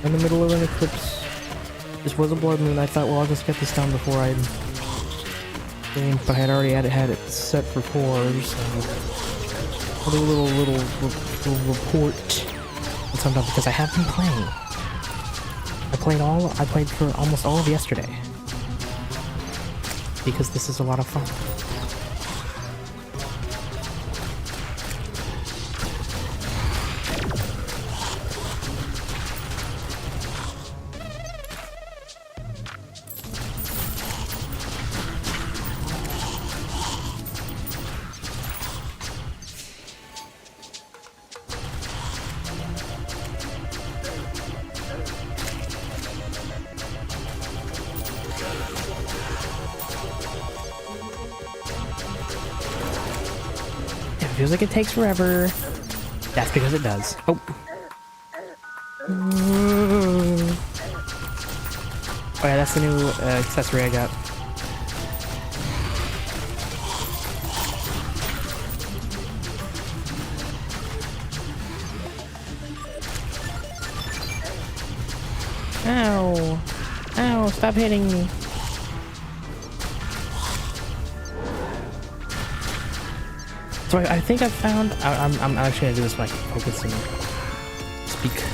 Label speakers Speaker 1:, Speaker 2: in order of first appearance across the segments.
Speaker 1: in the middle of an eclipse. This was a blood moon. I thought, well, I'll just get this done before I game, but I had already had it set for 4, so I'll do a little report on sometimes because I have been playing. I played for almost all of yesterday because this is a lot of fun. Feels like it takes forever. That's because it does. Oh. Oh yeah, that's the new accessory I got. Ow! Ow, stop hitting me. So I think I've found... I'm actually gonna do this so I can focus and speak.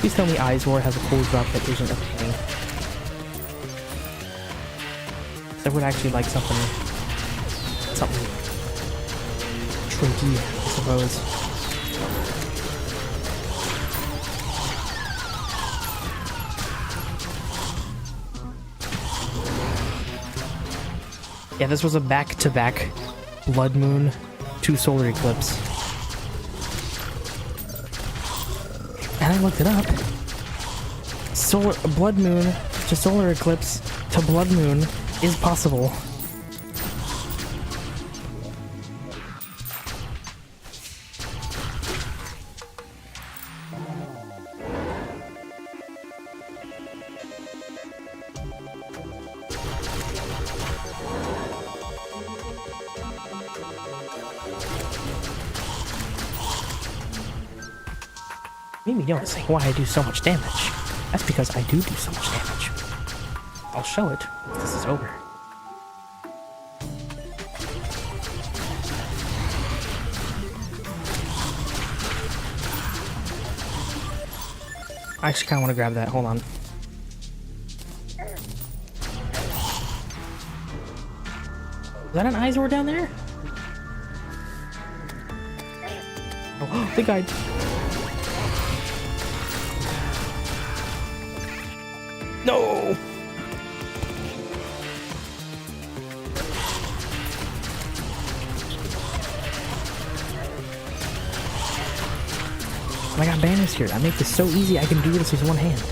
Speaker 1: Please tell me Izor has a cool drop that isn't a pain. I would actually like something tricky, I suppose. Yeah, this was a back-to-back blood moon, 2 solar eclipse. And I looked it up. Blood moon to solar eclipse to blood moon is possible. Maybe noticing why I do so much damage. That's because I do so much damage. I'll show it once this is over. I actually kind of want to grab that. Hold on. Is that an Izor down there? Oh, the guide. No! I got banners here. I make this so easy I can do this with one hand.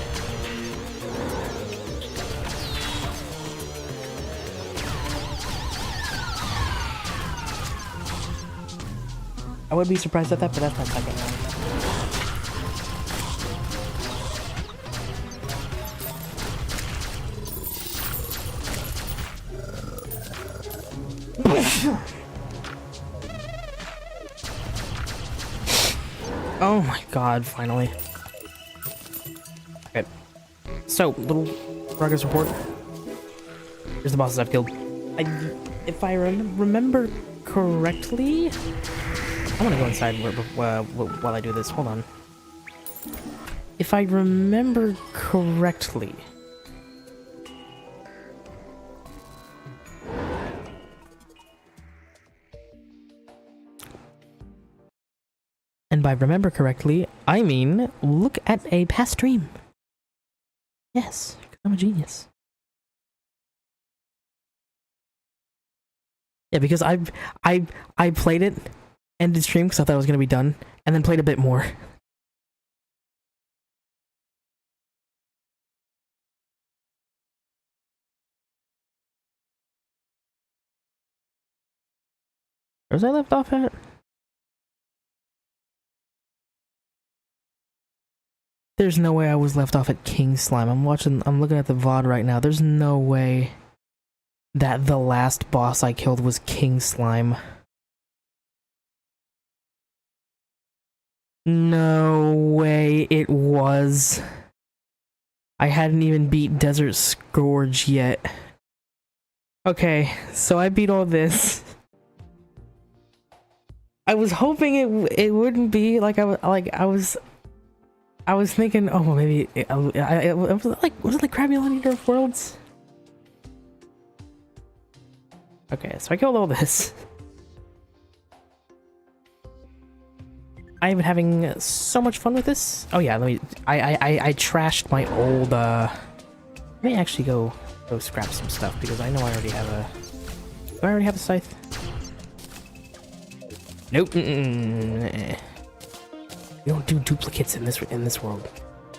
Speaker 1: I would be surprised at that, but that's my second one. Oh my god, finally. Okay. So, little progress report. Here's the bosses I've killed. If I remember correctly... I want to go inside while I do this. Hold on. If I remember correctly... And by remember correctly, I mean look at a past stream. Yes, I'm a genius. Yeah, because I played it, ended stream because I thought it was gonna be done, and then played a bit more. Where was I left off at? There's no way I was left off at King Slime. I'm looking at the VOD right now. There's no way that the last boss I killed was King Slime. No way it was. I hadn't even beat Desert Scourge yet. Okay, so I beat all this. I was hoping it wouldn't be like I was thinking, oh well, maybe it was it like Crabby Eater of Worlds? Okay, so I killed all this. I've been having so much fun with this. Oh yeah, I trashed my old let me actually go scrap some stuff because I know I already have a do I already have a scythe? Nope. You don't do duplicates in this world.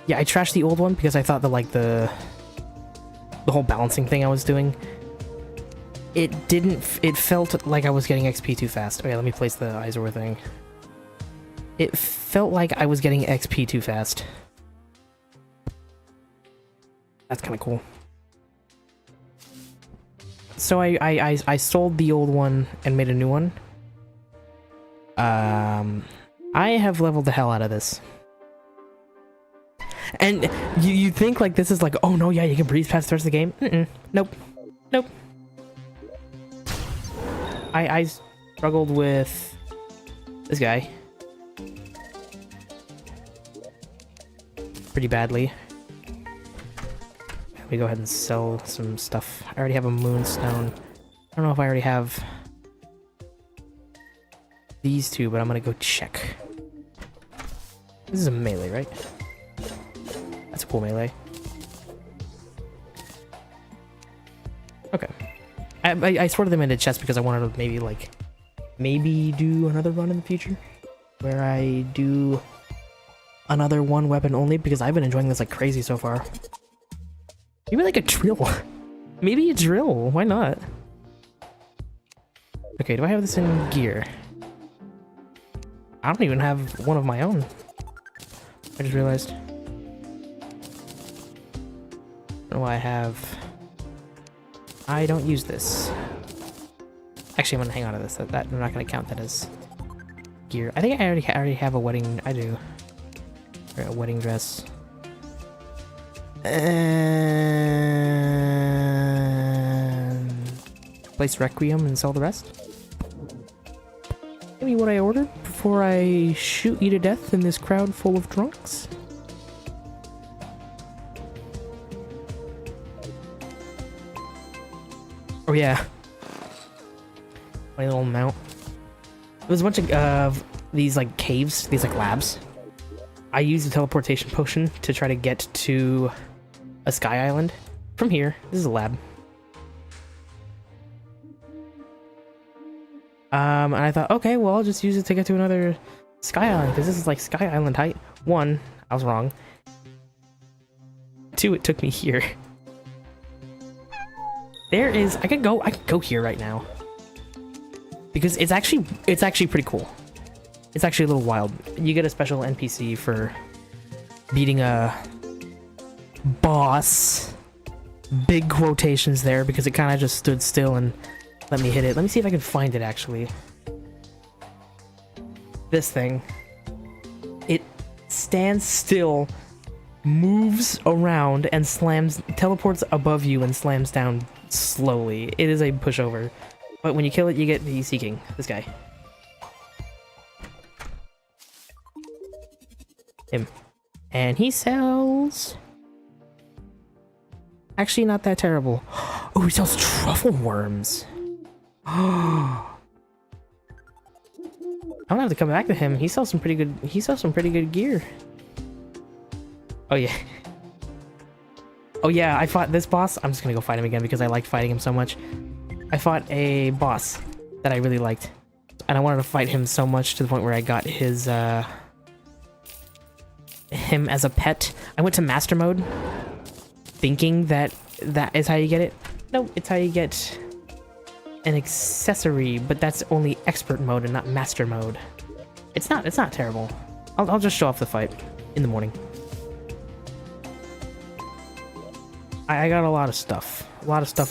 Speaker 1: Yeah, I trashed the old one because I thought that like the whole balancing thing I was doing, it felt like I was getting XP too fast. Okay, let me place the Izor thing. It felt like I was getting XP too fast. That's kind of cool. So I sold the old one and made a new one. I have leveled the hell out of this. And you think like this is like, oh no, yeah, you can breeze past the rest of the game? Nope. Nope. I struggled with this guy pretty badly. Let me go ahead and sell some stuff. I already have a moonstone. I don't know if I already have these two, but I'm gonna go check. This is a melee, right? That's a cool melee. Okay. I sorted them into chests because I wanted to maybe do another run in the future where I do another one weapon only, because I've been enjoying this like crazy so far. Maybe like a drill. Maybe a drill. Why not? Okay, do I have this in gear? I don't even have one of my own. I just realized. I don't know why I have. I don't use this. Actually, I'm gonna hang on to this. That I'm not gonna count that as gear. I think I already have a wedding. I do. Or a wedding dress. And place Requiem and sell the rest. Maybe what I ordered before I shoot you to death in this crowd full of drunks. Oh yeah. Funny little mount. There was a bunch of these like caves, these like labs. I used a teleportation potion to try to get to a sky island from here. This is a lab. And I thought, okay, well, I'll just use it to get to another sky island, because this is like sky island height. 1, I was wrong. 2, it took me here. There is, I could go here right now. Because it's actually pretty cool. It's actually a little wild. You get a special NPC for beating a boss. Big quotations there, because it kind of just stood still and let me hit it. Let me see if I can find it, actually. This thing. It stands still, moves around, and teleports above you and slams down slowly. It is a pushover. But when you kill it, you get the Sea King. This guy. Him. And he sells... Actually, not that terrible. Oh, he sells truffle worms. I'm gonna have to come back to him. He sells some pretty good gear. Oh yeah. Oh yeah, I fought this boss. I'm just gonna go fight him again because I liked fighting him so much. I fought a boss that I really liked. And I wanted to fight him so much to the point where I got his him as a pet. I went to master mode thinking that is how you get it. No, it's how you get an accessory, but that's only expert mode and not master mode. It's not terrible. I'll just show off the fight in the morning. I got a lot of stuff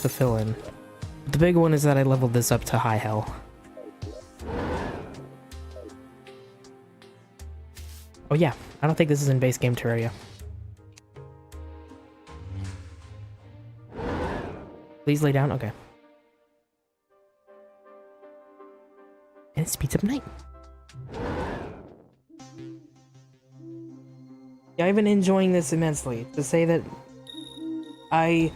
Speaker 1: to fill in. The big one is that I leveled this up to high hell. Oh yeah, I don't think this is in base game Terraria. Please lay down. Okay. And it speeds up night. Yeah, I've been enjoying this immensely. To say that I,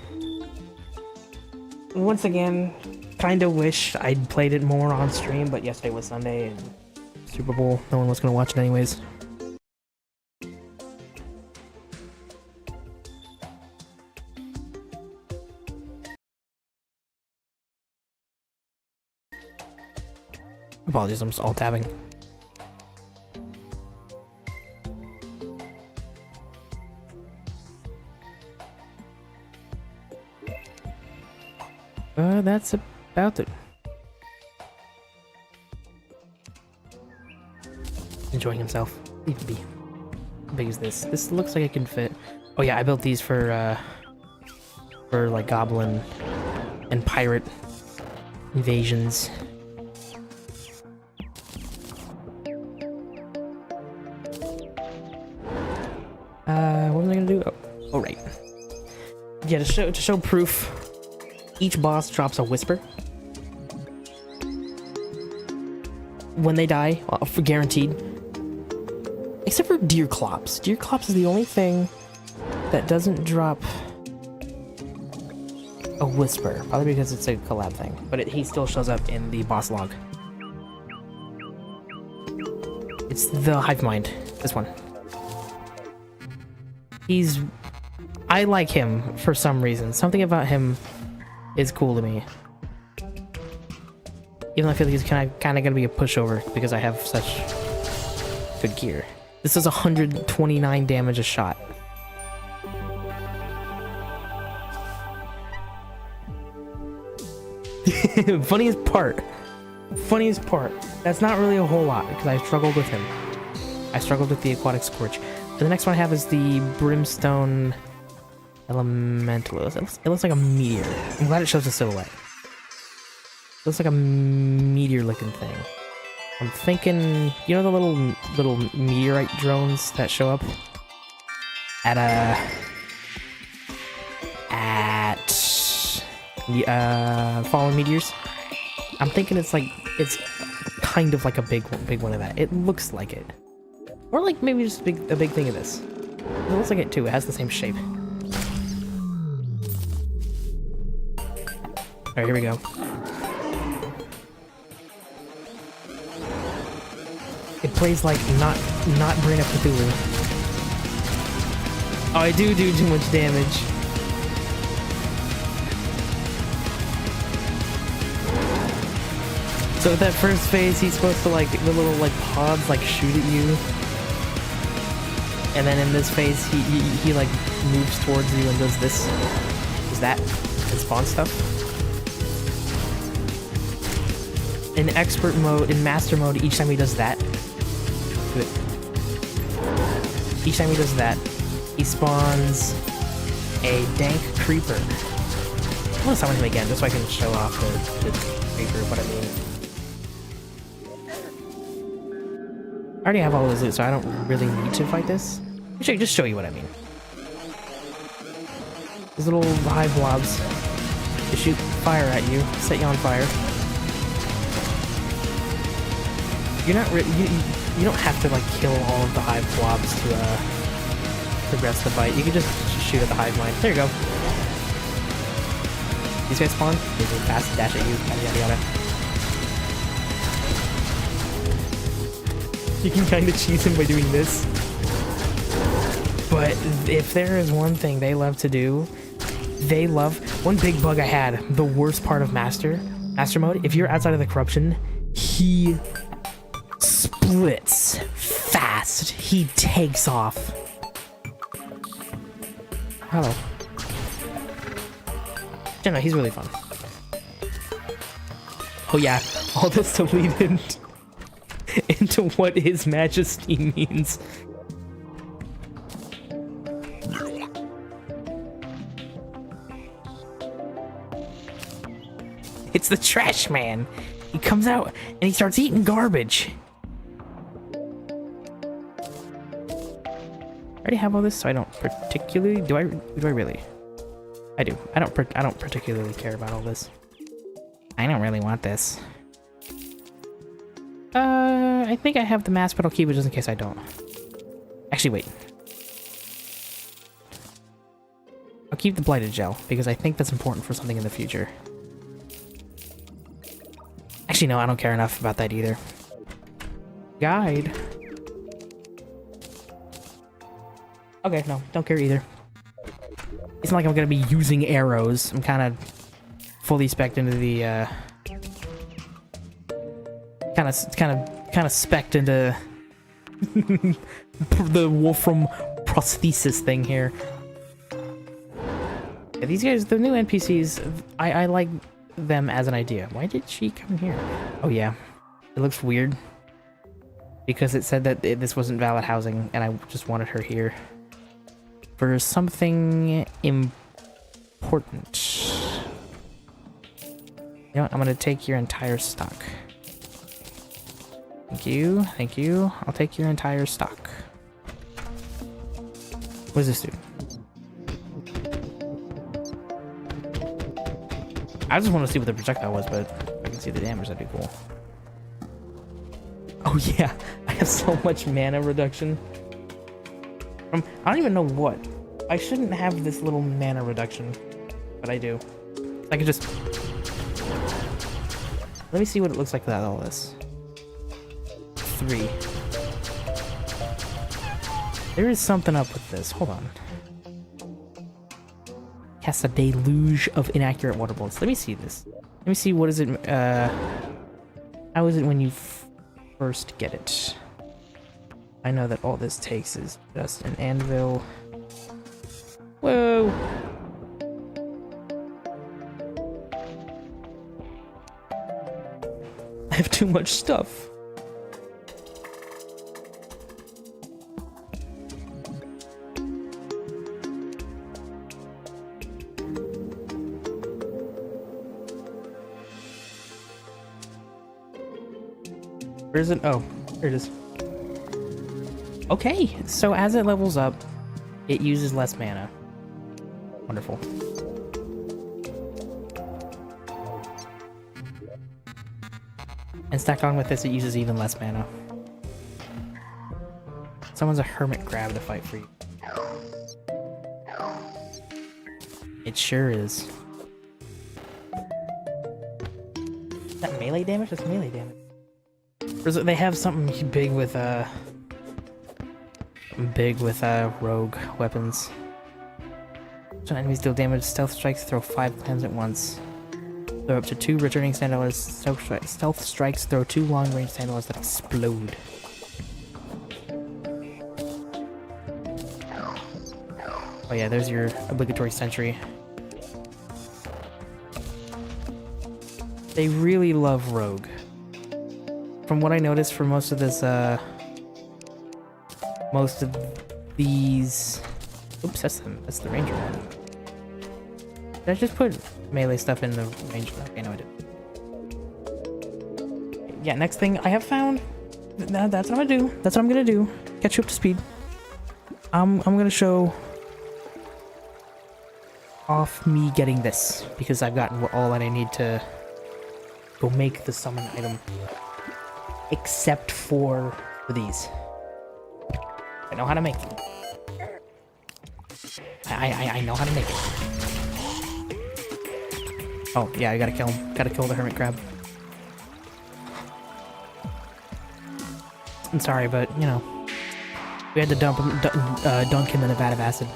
Speaker 1: once again, kind of wish I'd played it more on stream, but yesterday was Sunday and Super Bowl. No one was going to watch it anyways. Apologies, I'm just alt tabbing. That's about it. Enjoying himself. Leave it be. How big is this? This looks like it can fit. Oh yeah, I built these for like goblin and pirate invasions. What was I gonna do? Oh right. Yeah, to show proof, each boss drops a whisper. When they die, for guaranteed. Except for Deer Clops. Deer Clops is the only thing that doesn't drop a whisper. Probably because it's a collab thing. But he still shows up in the boss log. It's the Hive Mind. This one. I like him for some reason. Something about him is cool to me. Even though I feel like he's kind of gonna be a pushover because I have such good gear. This is 129 damage a shot. Funniest part. That's not really a whole lot because I struggled with him. I struggled with the Aquatic Scorch. The next one I have is the Brimstone Elemental. It looks like a meteor. I'm glad it shows a silhouette. It looks like a meteor-looking thing. I'm thinking, you know the little meteorite drones that show up at fallen meteors? I'm thinking it's kind of like a big one of that. It looks like it. Or like maybe just a big thing of this. It looks like it too. It has the same shape. Alright, here we go. It plays like not Brain of Cthulhu. Oh, I do too much damage. So with that first phase, he's supposed to like the little like pods like shoot at you. And then in this phase, he like moves towards you and does this. Does that and spawn stuff. In expert mode, in master mode, each time he does that, each time he does that, he spawns a dank creeper. I'm gonna summon him again just so I can show off the creeper, what I mean. I already have all of this, so I don't really need to fight this. I should just show you what I mean. These little hive blobs, they shoot fire at you, set you on fire. You're not you don't have to like kill all of the hive blobs to progress the fight. You can just shoot at the hive mind. There you go. These guys spawn. They can fast dash at you. Yada yada yada. You can kind of cheese him by doing this. But if there is one thing they love to do, one big bug I had, the worst part of master mode, if you're outside of the corruption, he splits fast. He takes off. Hello. Yeah, no, he's really fun. Oh yeah, all this to lead into what His Majesty means. It's the trash man. He comes out and he starts eating garbage. already have all this, so I don't particularly... Do I really? I do. I don't particularly care about all this. I don't really want this. I think I have the mask, but I'll keep it just in case I don't. Actually, wait. I'll keep the blighted gel, because I think that's important for something in the future. Actually, no, I don't care enough about that either. Guide. Okay, no, don't care either. It's not like I'm gonna be using arrows. I'm kind of fully spec'd into the, kind of spec'd into the Wolfram prosthesis thing here. Yeah, these guys, the new NPCs, I like them as an idea. Why did she come here? Oh yeah, it looks weird because it said that this wasn't valid housing, and I just wanted her here for something important. You know what? I'm gonna take your entire stock. Thank you, thank you. I'll take your entire stock. What does this do? I just want to see what the projectile was, but if I can see the damage, that'd be cool. Oh yeah, I have so much mana reduction. I don't even know what. I shouldn't have this little mana reduction, but I do. I can just... Let me see what it looks like without all this. 3. There is something up with this. Hold on. Cast a deluge of inaccurate water bullets. Let me see this. Let me see what is it, how is it when you first get it? I know that all this takes is just an anvil. Whoa! I have too much stuff. Where is it? Oh, here it is. Okay, so as it levels up, it uses less mana. Wonderful. And stacked on with this, it uses even less mana. Someone's a hermit crab to fight for you. It sure is. Is that melee damage? That's melee damage. They have something big with rogue weapons. When enemies deal damage, stealth strikes throw 5 clans at once. Throw up to 2 returning sandalers. Stealth strikes throw 2 long-range sandalers that explode. Oh yeah, there's your obligatory sentry. They really love rogue. From what I noticed for most of this, most of these... Oops, that's the ranger one. Did I just put melee stuff in the ranger? Okay, no I didn't. Yeah, next thing I have found... That's what I'm gonna do. That's what I'm gonna do. Catch you up to speed. I'm gonna show off me getting this, because I've gotten all that I need to go make the summon item. Except for these. I know how to make them. I know how to make it. Oh, yeah, I gotta kill him. Gotta kill the hermit crab. I'm sorry, but, you know, we had to dunk him in a vat of acid.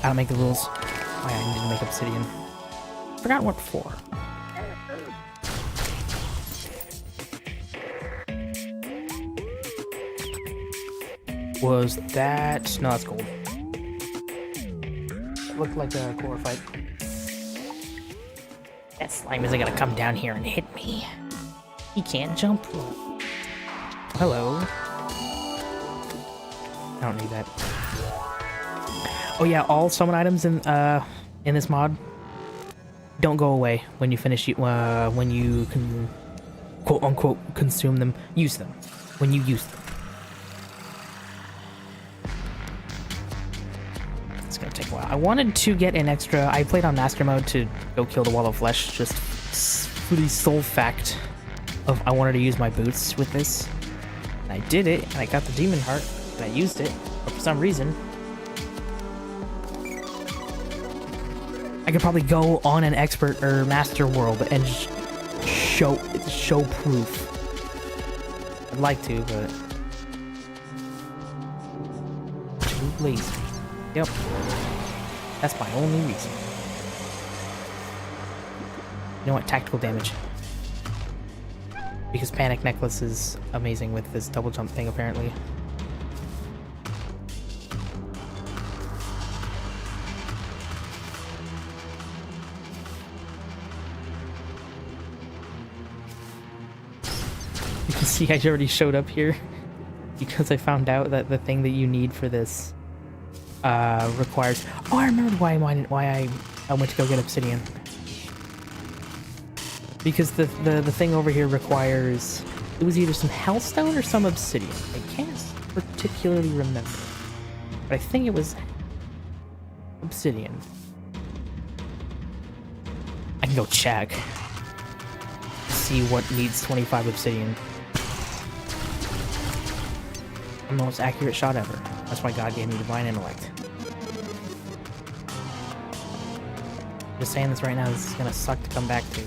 Speaker 1: I don't make the rules. Oh, yeah, I need to make obsidian. Forgot what for. Was that... No, that's gold. It looked like a core fight. That slime isn't gonna come down here and hit me. He can't jump. Oh, hello. I don't need that. Oh yeah, all summon items in this mod don't go away when you finish when you can quote unquote consume them. Use them when you use them. wanted to get an extra... I played on Master Mode to go kill the Wall of Flesh, just for the sole fact of I wanted to use my boots with this. And I did it, and I got the Demon Heart, and I used it, but for some reason... I could probably go on an Expert or Master World and show proof. I'd like to, but... too lazy. Yep. That's my only reason. You know what? Tactical damage. Because Panic Necklace is amazing with this double jump thing, apparently. You can see I already showed up here because I found out that the thing that you need for this requires... Oh, I remembered why I went to go get obsidian. Because the thing over here requires... It was either some hellstone or some obsidian. I can't particularly remember. But I think it was obsidian. I can go check. See what needs 25 obsidian. I'm the most accurate shot ever. That's why God gave me divine intellect. Just saying this right now, this is gonna suck to come back to.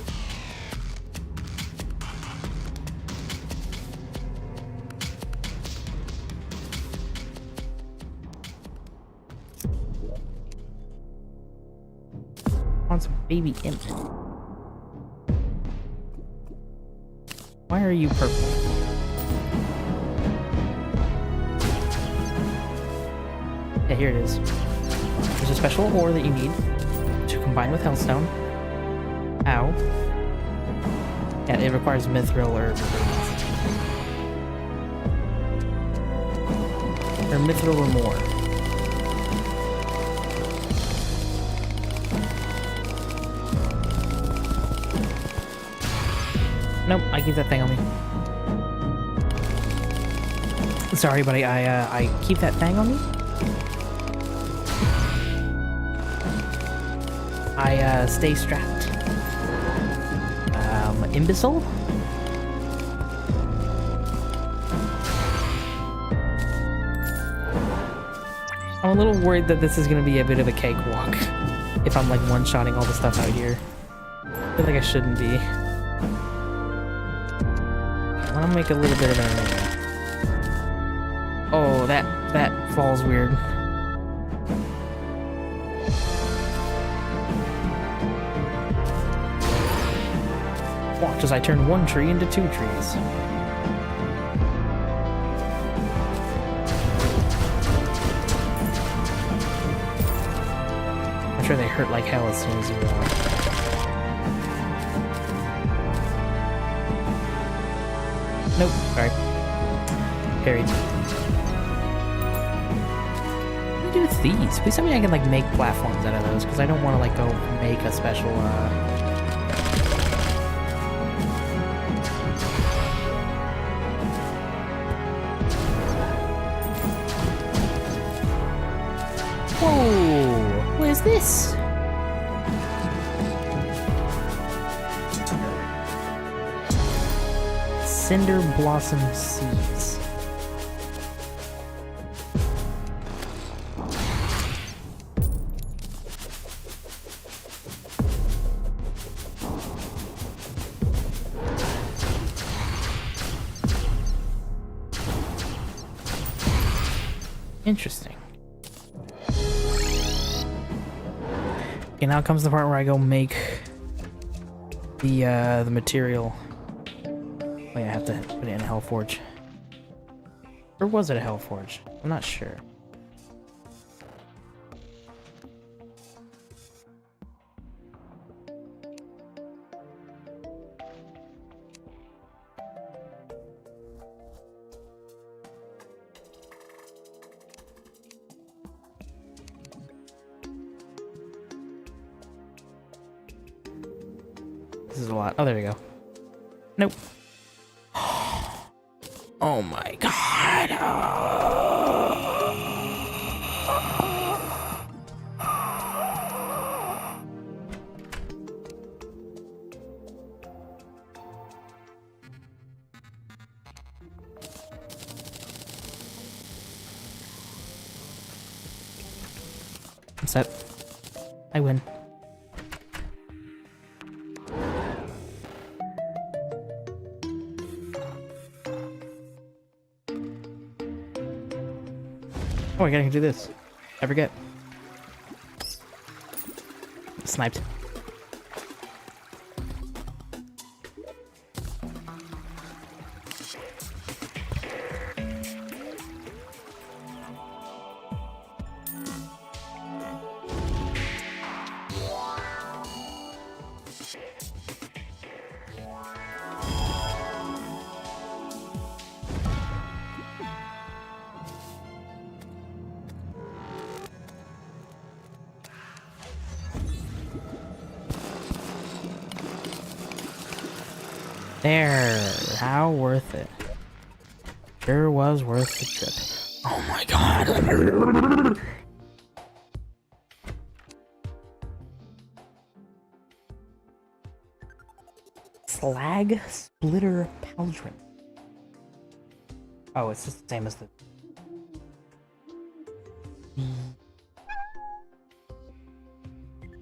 Speaker 1: Want some baby imp. Why are you purple? Yeah, here it is. There's a special ore that you need to combine with hellstone. Ow. Yeah, it requires mithril or mithril or more. Nope, I keep that thing on me. Sorry, buddy, I keep that thing on me. I stay strapped. Imbecile? I'm a little worried that this is gonna be a bit of a cakewalk. If I'm like one-shotting all the stuff out here. I feel like I shouldn't be. I wanna make a little bit of an... Oh, that falls weird. Watch as I turn one tree into two trees. I'm sure they hurt like hell as soon as you Nope, sorry. Parried. What do I do with these? Please tell me I can like make platforms out of those, because I don't want to like go make a special Whoa! What is this? Cinder Blossom Seeds. Interesting. Okay, now comes the part where I go make the material. Wait, I have to put it in a Hellforge. Or was it a Hellforge? I'm not sure. This is a lot. Oh, there we go. Nope. Oh my god. I'm set. I win. Oh, I gotta do this. I forget. Sniped. There. How worth it. Sure was worth the trip. Oh my god. Slag Splitter Pauldron. Oh, it's just the same as the...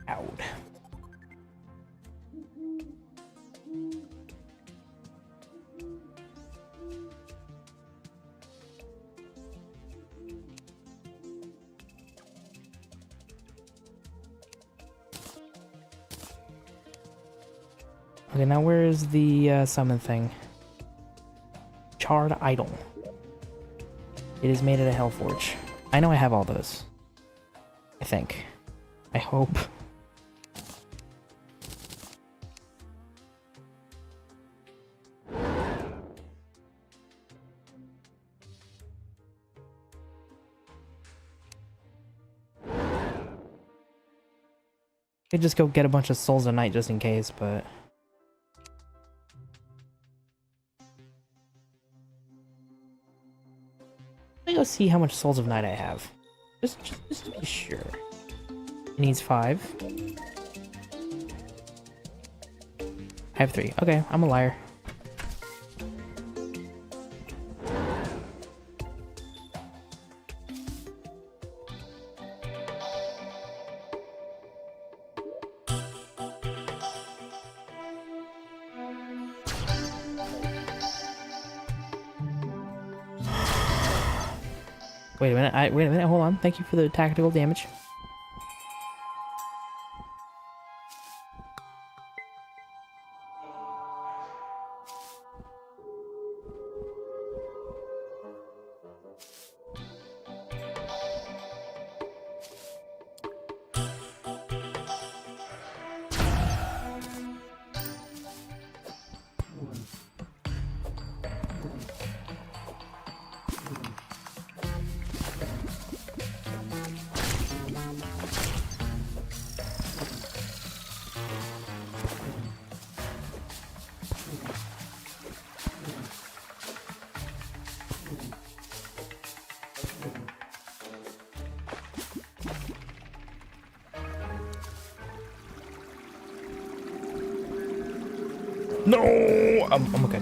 Speaker 1: Out. Okay, now where is the summon thing? Charred Idol. It is made at a Hellforge. I know I have all those. I think. I hope. Could just go get a bunch of Souls of Night just in case, but... Let me go see how much Souls of Night I have. Just to be sure. It needs 5. I have 3. Okay, I'm a liar. Wait a minute, hold on. Thank you for the tactical damage. No! I'm okay.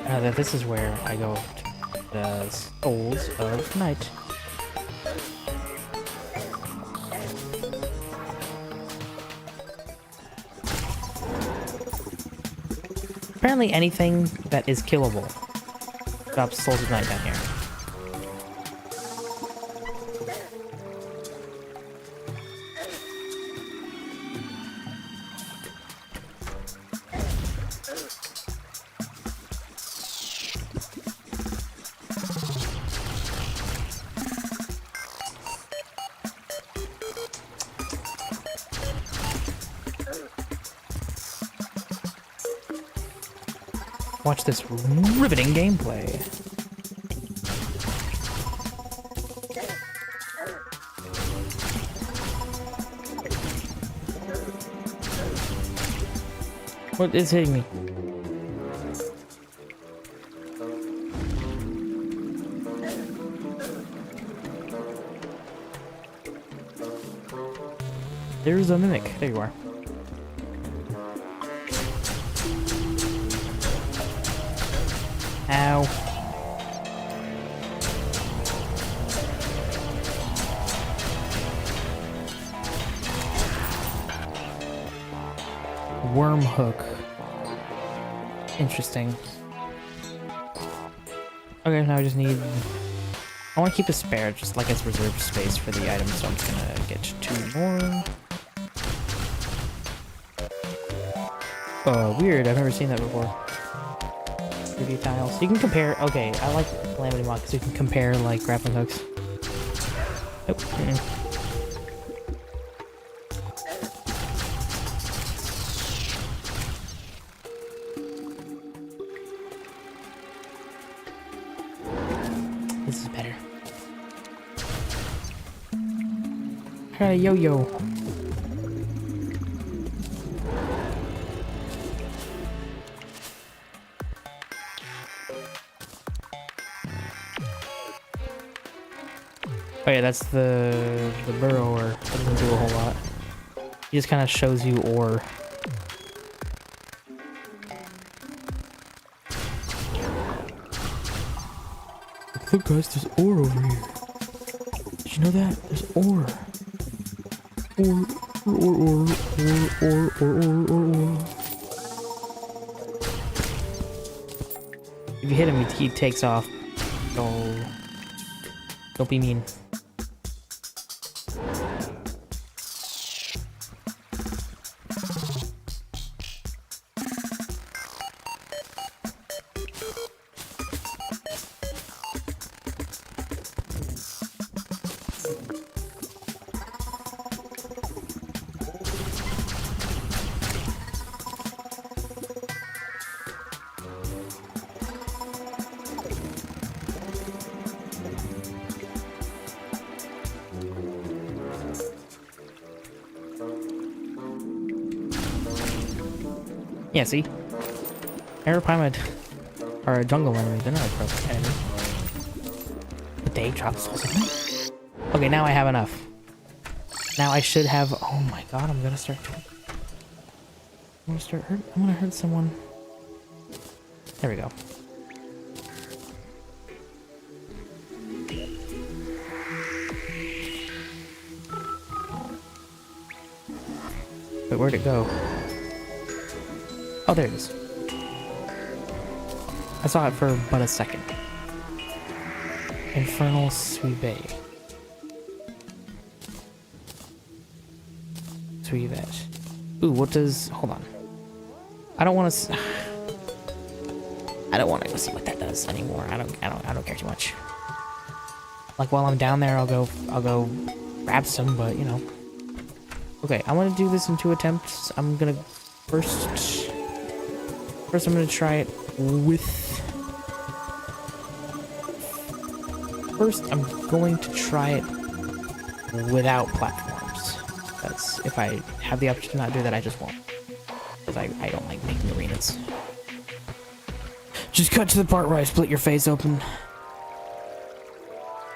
Speaker 1: Now this is where I go to the Souls of Night. Apparently anything that is killable drops Souls of Night down here. Watch this riveting gameplay. What is hitting me? There's a mimic. There you are. Ow. Worm hook. Interesting. Okay, now I just need... I want to keep a spare, just like it's reserved space for the item, so I'm just gonna get 2 more. Weird, I've never seen that before. 3D tiles. You can compare... Okay, I like Calamity mod because you can compare, like, grappling hooks. Nope. This is better. I got a yo-yo. Oh yeah, that's the burrower. That doesn't do a whole lot. He just kind of shows you ore. Look guys, there's ore over here. Did you know that? There's ore. Ore. If you hit him, he takes off. So don't be mean. Yeah, see? Arapaima are a jungle enemy, they're not a perfect enemy. But they drop souls. Okay, now I have enough. Now I should have... Oh my god, I'm gonna start... I'm gonna hurt someone. There we go. Wait, where'd it go? Oh, there it is. I saw it for but a second. Infernal Suivette. Suivette. Ooh, what does... Hold on. I don't want to... I don't want to go see what that does anymore. I don't care too much. Like, while I'm down there, I'll go grab some, but, you know. Okay, I want to do this in 2 attempts. I'm gonna... First, I'm gonna try it with... First, I'm going to try it without platforms. That's... If I have the option to not do that, I just won't. Because I don't like making arenas. Just cut to the part where I split your face open.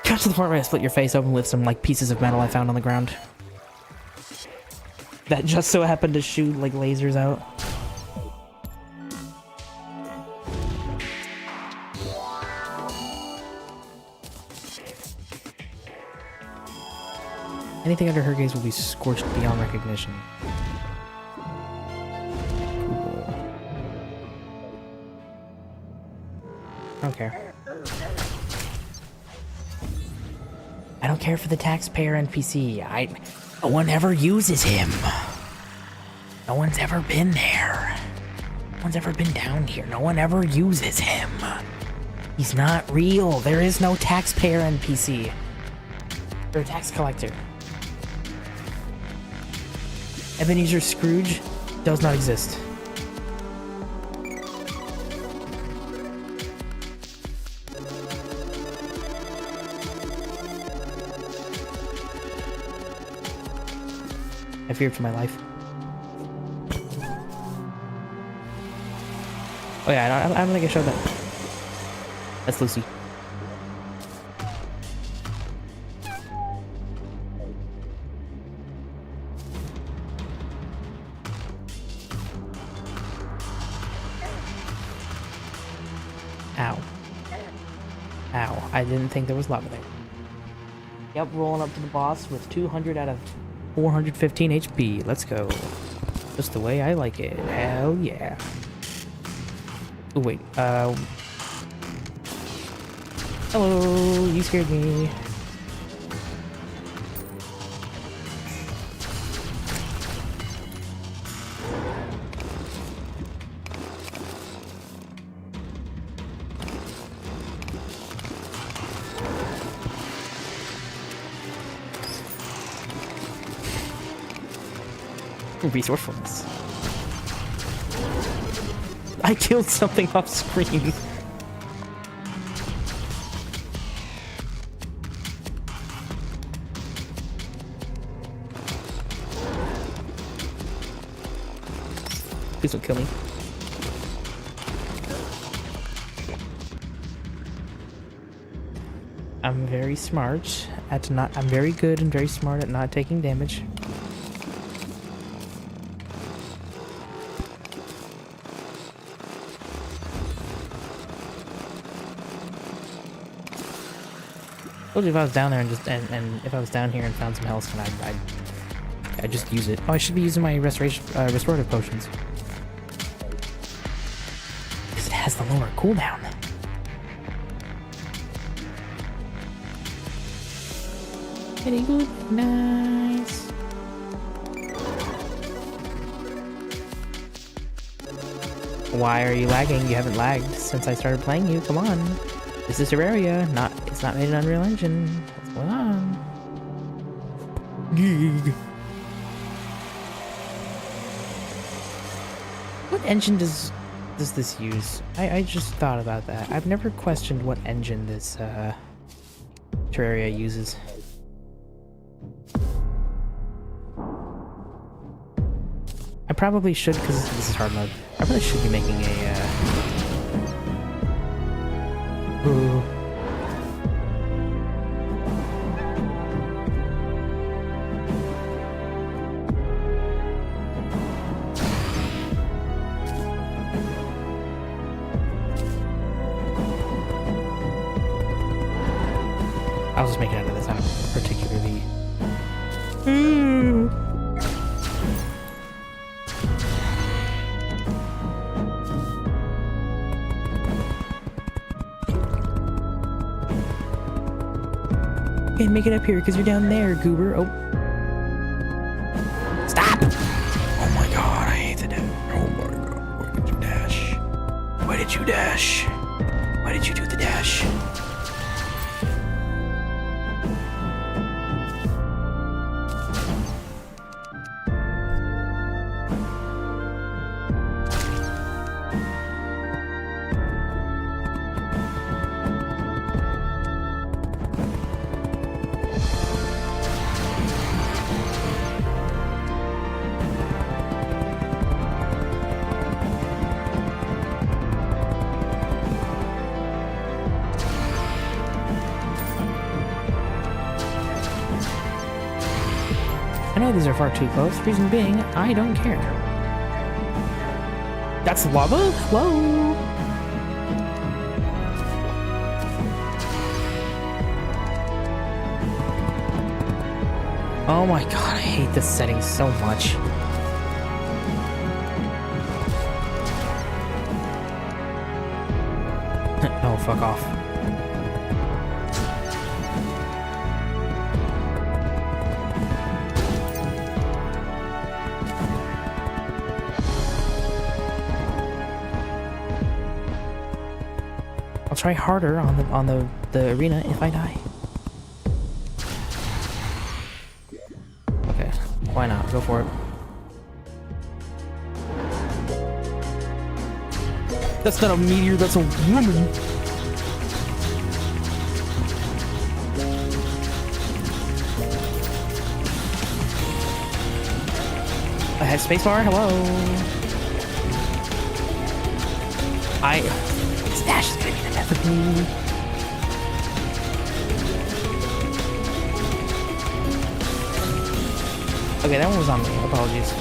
Speaker 1: Cut to the part where I split your face open with some, like, pieces of metal I found on the ground. That just so happened to shoot, like, lasers out. Anything under her gaze will be scorched beyond recognition. Cool. I don't care. I don't care for the taxpayer NPC. No one ever uses him. No one's ever been there. No one's ever been down here. No one ever uses him. He's not real. There is no taxpayer NPC. Or tax collector. Ebenezer Scrooge does not exist. I feared for my life. Oh yeah, I don't think I showed that. That's Lucy. Ow. Ow, I didn't think there was lava there. Yep, rolling up to the boss with 200 out of 415 HP. Let's go. Just the way I like it. Hell yeah. Oh, wait. Hello, you scared me. Resourcefulness. I killed something off screen. Please don't kill me. I'm very smart at not. I'm very good and very smart at not taking damage. Told you if I was down there and just and if I was down here and found some health, and I'd just use it. Oh, I should be using my restorative potions. Because it has the lower cooldown. Very good. Nice. Why are you lagging? You haven't lagged since I started playing you. Come on. This is Terraria. It's not made in Unreal Engine. What's going on? Gig. What engine does this use? I just thought about that. I've never questioned what engine this Terraria uses. I probably should, because this is hard mode. I probably should be making a ooh. I'll just make it out of this. I'm particularly. Can't make it up here because you're down there, goober. Oh. Stop! Oh my god, I hate the dash. Oh my god, why did you dash? Why did you dash? Why did you do the dash? I know these are far too close. Reason being, I don't care. That's lava? Hello? Oh my god, I hate this setting so much. Oh, fuck off. I'll try harder on the arena if I die. Okay, why not? Go for it. That's not a meteor, that's a woman. I had spacebar, hello. This dash is gonna be the death of me. Okay, that one was on me, apologies.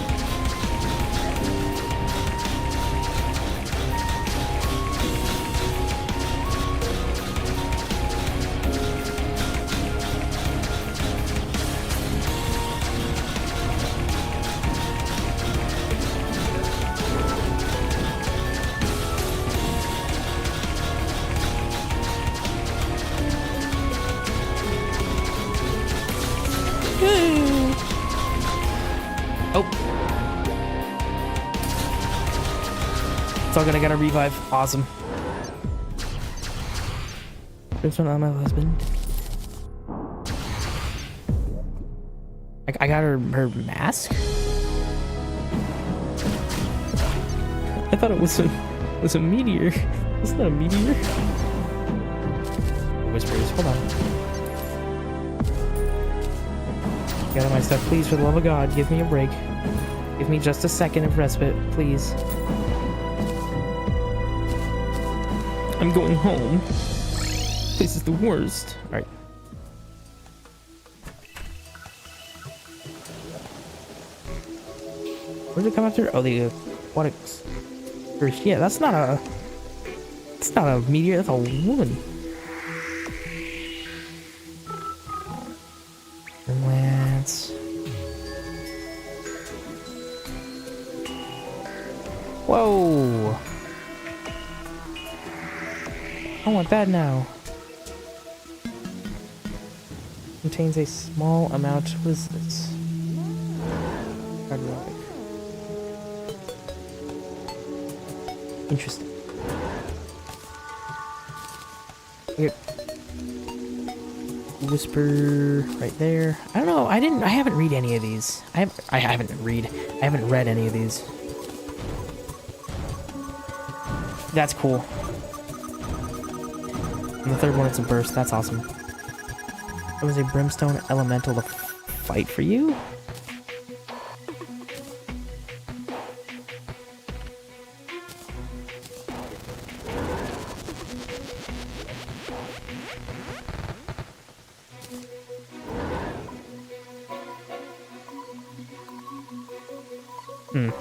Speaker 1: still gonna get a revive. Awesome. This one on my husband. I got her mask. I thought it was a meteor. It's not a meteor. Whispers. Hold on. Get out of my stuff, please. For the love of God, give me a break. Give me just a second of respite, please. I'm going home. This is the worst. All right. Where did it come after? Oh, the aquatics. Yeah, that's not a meteor. That's a woman. Lance. Whoa. I want that now. Contains a small amount. What is this? Hydraulic. Interesting. Here. Whisper right there. I don't know. I haven't read any of these. I haven't read any of these. That's cool. And the third one, it's a burst. That's awesome. It was a brimstone elemental to fight for you? I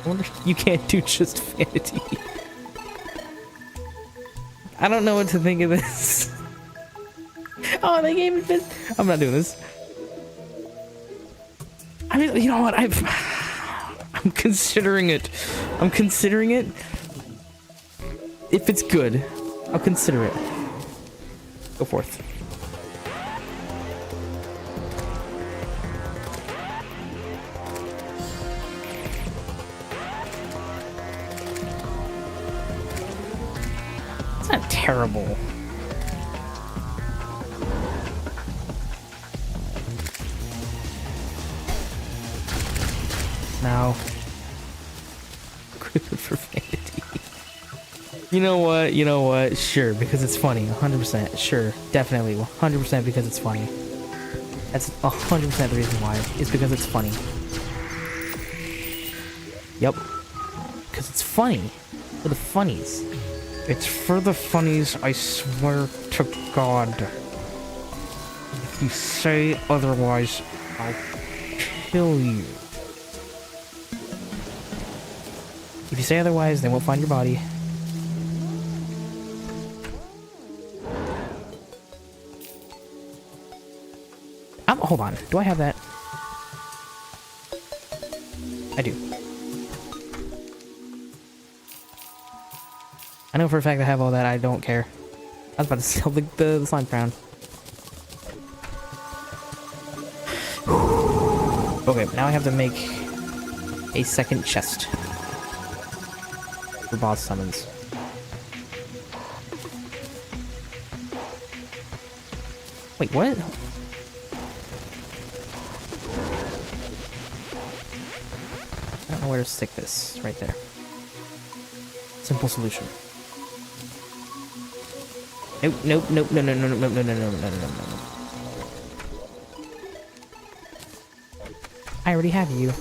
Speaker 1: wonder if you can't do just vanity. I don't know what to think of this. Oh, they gave me this. I'm not doing this. I mean, you know what? I'm considering it. I'm considering it. If it's good, I'll consider it. Go forth. It's not terrible. Now, good for vanity. You know what? You know what? Sure, because it's funny. 100%. Sure, definitely. 100% because it's funny. That's 100% the reason why. Is because it's funny. Yep. Because it's funny. For the funnies. It's for the funnies, I swear to God. If you say otherwise, I'll kill you. If you say otherwise, then we'll find your body. Hold on. Do I have that? I do. I know for a fact I have all that. I don't care. I was about to sell the slime crown. Okay, now I have to make a second chest for boss summons. Wait, what? I don't know where to stick this. Right there. Simple solution. Nope, nope, nope, no, no, no, no, no, no, no, no, no, no, no. I already have you.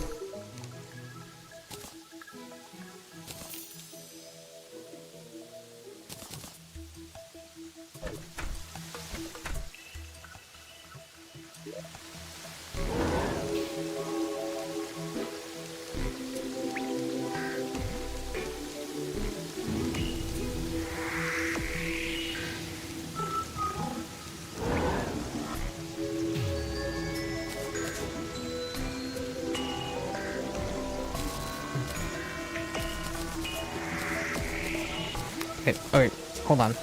Speaker 1: Okay, alright, hold on.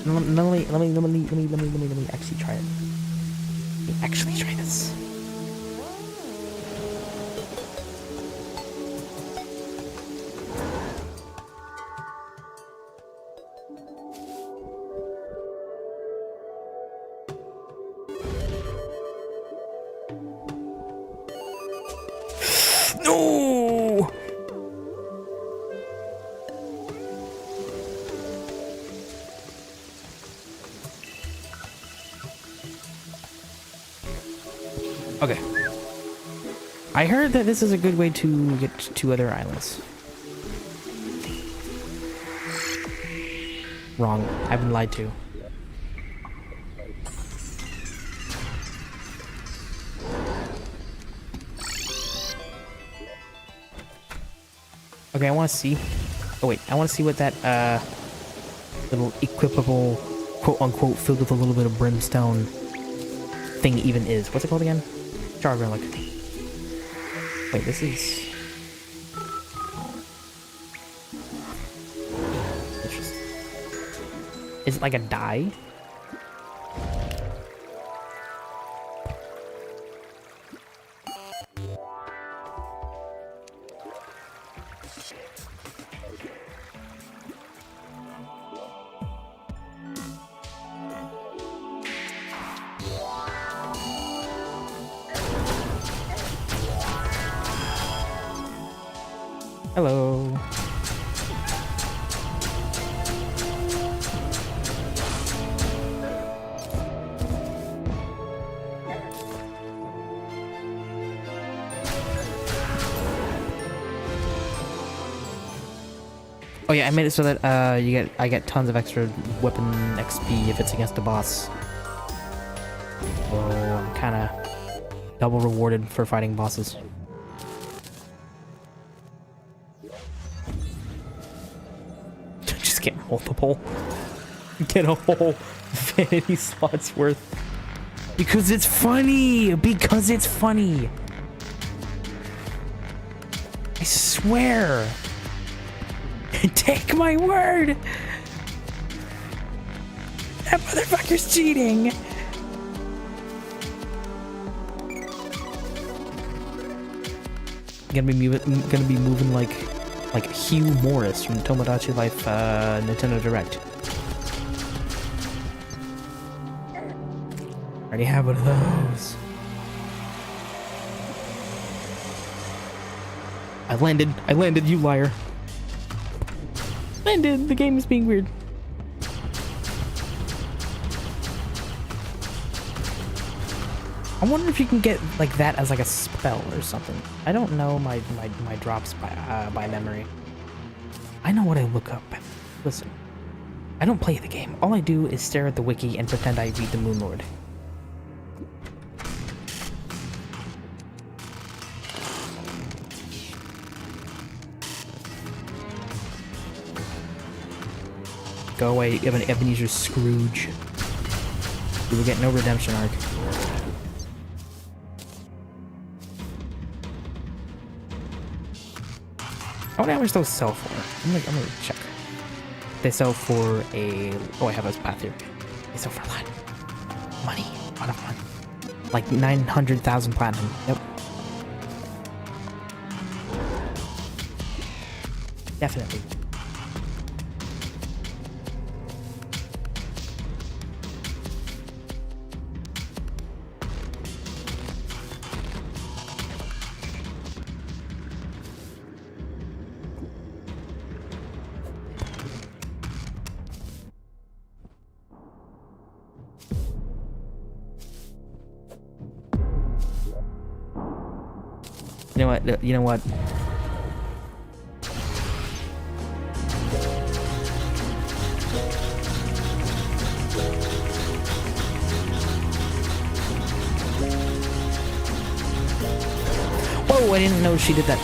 Speaker 1: Let me actually try it. Let me actually try this. Okay. I heard that this is a good way to get to other islands. Wrong. I've been lied to. Okay, I want to see. Oh wait, I want to see what that little equipable, quote unquote, filled with a little bit of brimstone thing even is. What's it called again? Jar relic. Wait, this is. Interesting. Is it like a dye? Hello. Oh yeah, I made it so that I get tons of extra weapon XP if it's against a boss. So I'm kind of double rewarded for fighting bosses. Just get multiple. Get a whole vanity slot's worth. Because it's funny! Because it's funny! I swear! Take my word! That motherfucker's cheating! Gonna be moving like Hugh Morris from Tomodachi Life Nintendo Direct. Already have one of those. I landed, you liar. Landed, the game is being weird. I wonder if you can get like that as like a spell or something. I don't know my drops by memory. I know what I look up. Listen, I don't play the game. All I do is stare at the wiki and pretend I read the Moon Lord. Go away, Ebenezer Scrooge. You will get no redemption arc. I wonder how much those sell for. I'm gonna check. They sell for a... Oh, I have this path here. They sell for a lot. Money. A lot of money. Like 900,000 platinum. Yep. Definitely. You know what? You know what? Whoa! I didn't know she did that.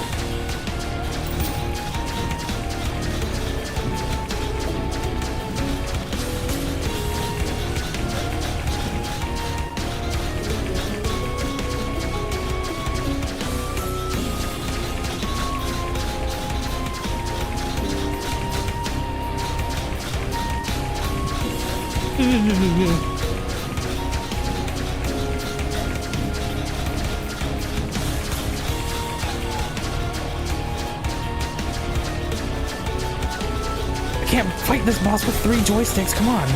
Speaker 1: I can't fight this boss with 3 joysticks, come on.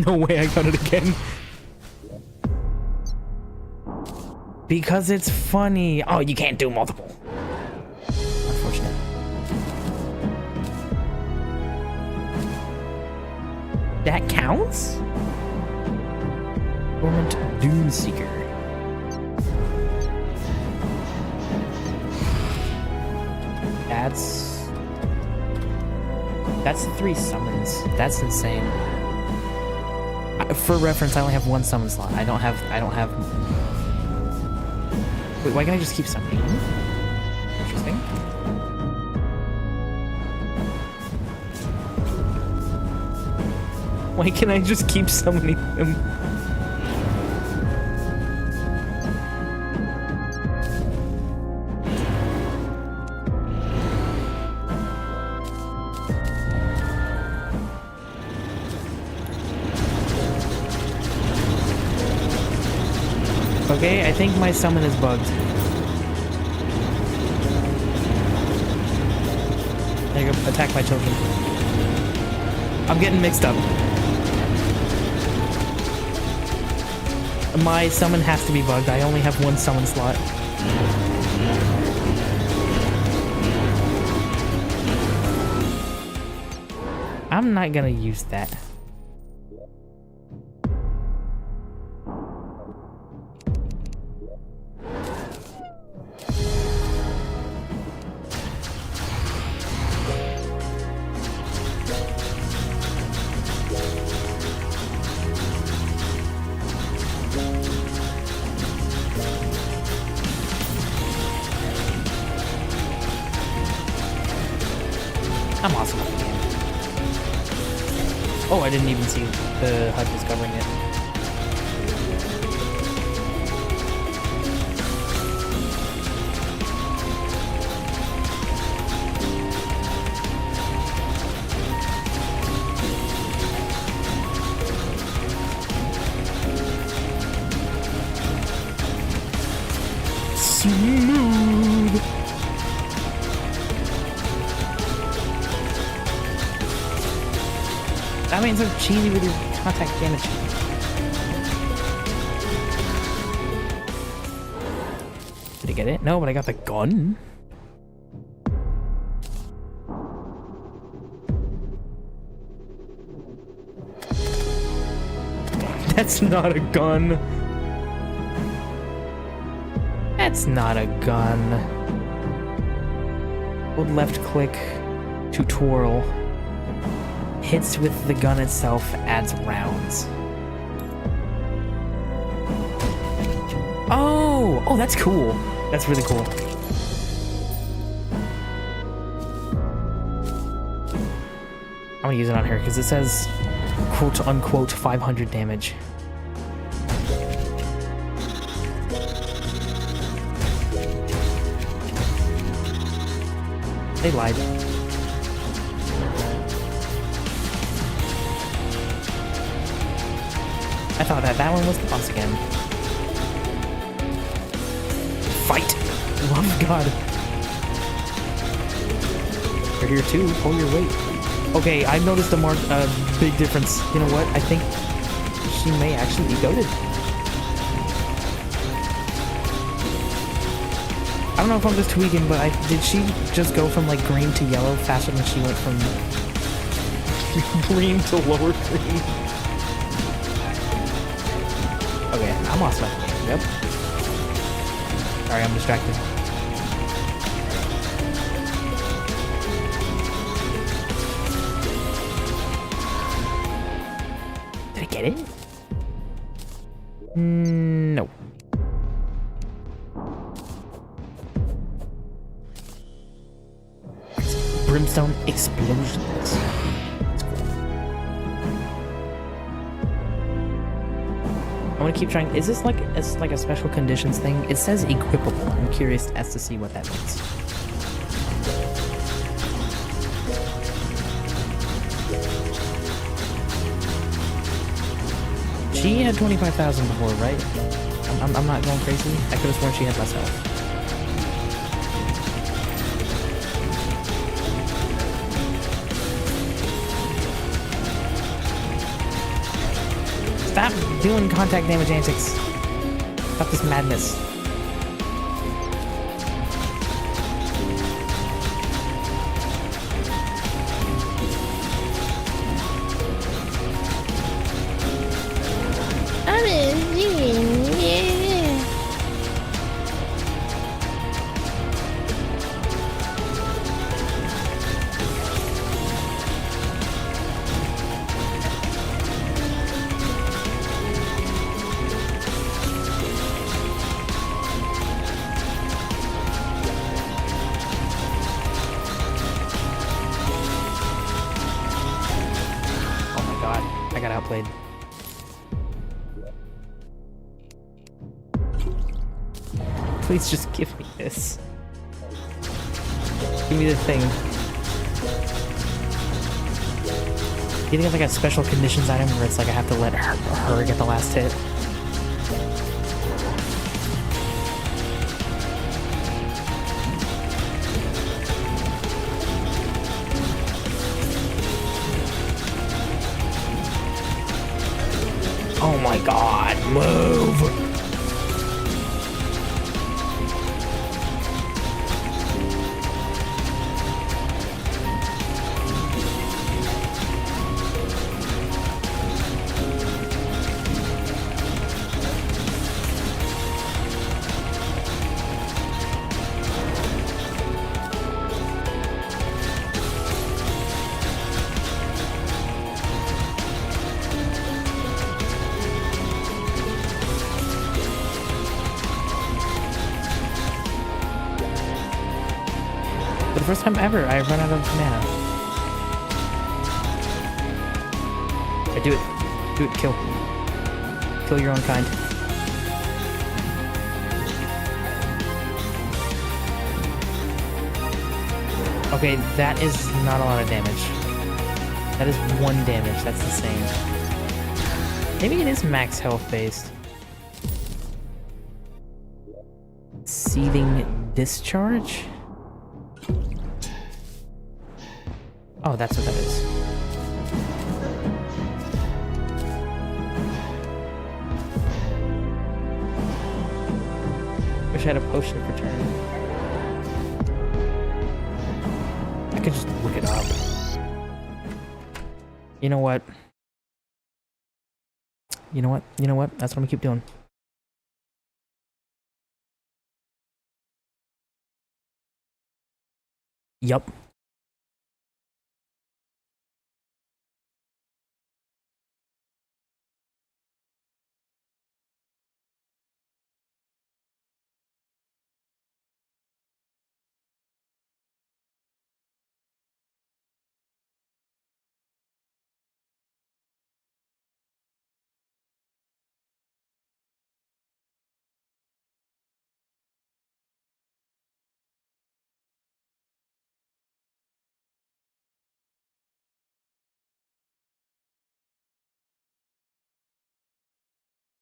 Speaker 1: No way I got it again. Because it's funny. Oh, you can't do multiple. Unfortunate. That counts? Dormant Doomseeker. That's 3 summons. That's insane. For reference, I only have 1 summon slot. I don't have. Wait, why can't I just keep summoning? Interesting. Why can't I just keep summoning them? Okay, I think my summon is bugged. There you go, attack my children. I'm getting mixed up. My summon has to be bugged. I only have 1 summon slot. I'm not gonna use that. I'm awesome at the game. Oh, I didn't even see the HUD was covering it. Smooth. That means I'm cheesy with your contact damage. Did I get it? No, but I got the gun. That's not a gun. That's not a gun. Hold left click to twirl. Hits with the gun itself adds rounds. Oh! Oh, that's cool. That's really cool. I'm gonna use it on her because it says quote unquote 500 damage. They lied. I thought that one was the boss again. Fight! Oh god. You're here too. Pull your weight. Okay, I've noticed a big difference. You know what? I think she may actually be goated. I don't know if I'm just tweaking, but did she just go from like green to yellow faster than she went from green to lower green? Okay, I'm awesome at the game. Yep. Sorry, I'm distracted. Did I get it? No. Brimstone explosions. I want to keep trying. Is this like a special conditions thing? It says equipable. I'm curious as to see what that means. She had 25,000 before, right? I'm not going crazy. I could have sworn she had less health. Stop doing contact damage antics. Stop this madness. I got outplayed. Please just give me this. Give me the thing. Do you think it's like a special conditions item where it's like I have to let her get the last hit? Oh my god, move! For the first time ever, I run out of mana. Okay, do it. Do it, kill. Kill your own kind. Okay, that is not a lot of damage. That is 1 damage, that's insane. Maybe it is max health based. Seething Discharge? Oh, that's what that is. Wish I had a potion for turn. I could just look it up. You know what? You know what? You know what? That's what I'm gonna keep doing. Yup.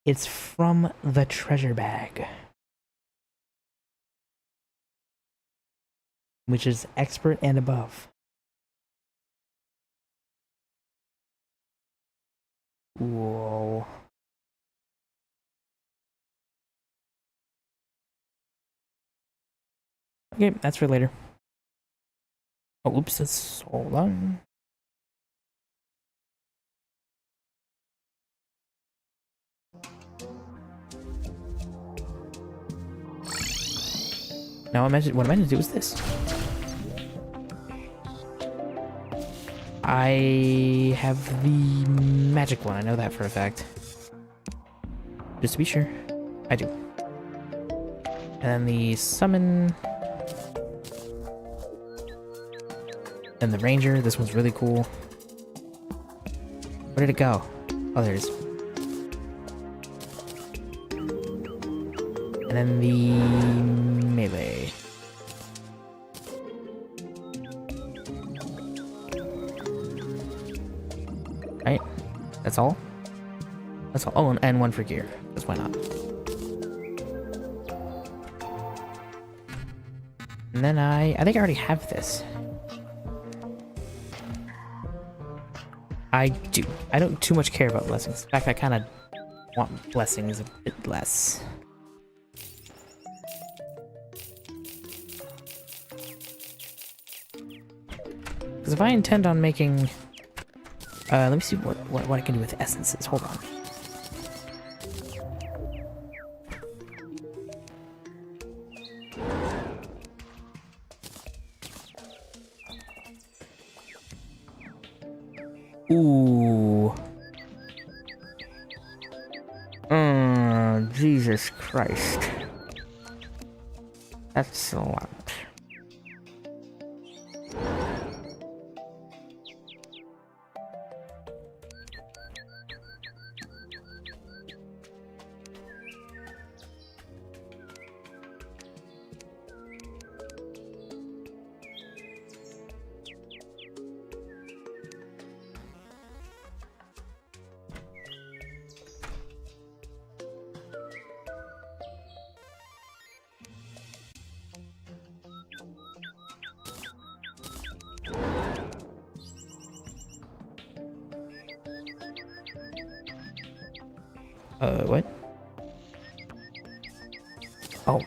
Speaker 1: It's from the treasure bag, which is expert and above. Whoa. Okay, that's for later. Oh, oops, hold on. Now what I'm meant to do is this. I have the magic one, I know that for a fact. Just to be sure, I do. And then the summon. And the ranger, this one's really cool. Where did it go? Oh, there it is. And then the melee. Right? That's all? That's all. Oh, and 1 for gear. Because why not? And then I think I already have this. I do. I don't too much care about blessings. In fact, I kind of want blessings a bit less. Because if I intend on making... let me see what I can do with essences. Hold on. Ooh. Jesus Christ. That's a lot. What? Oh.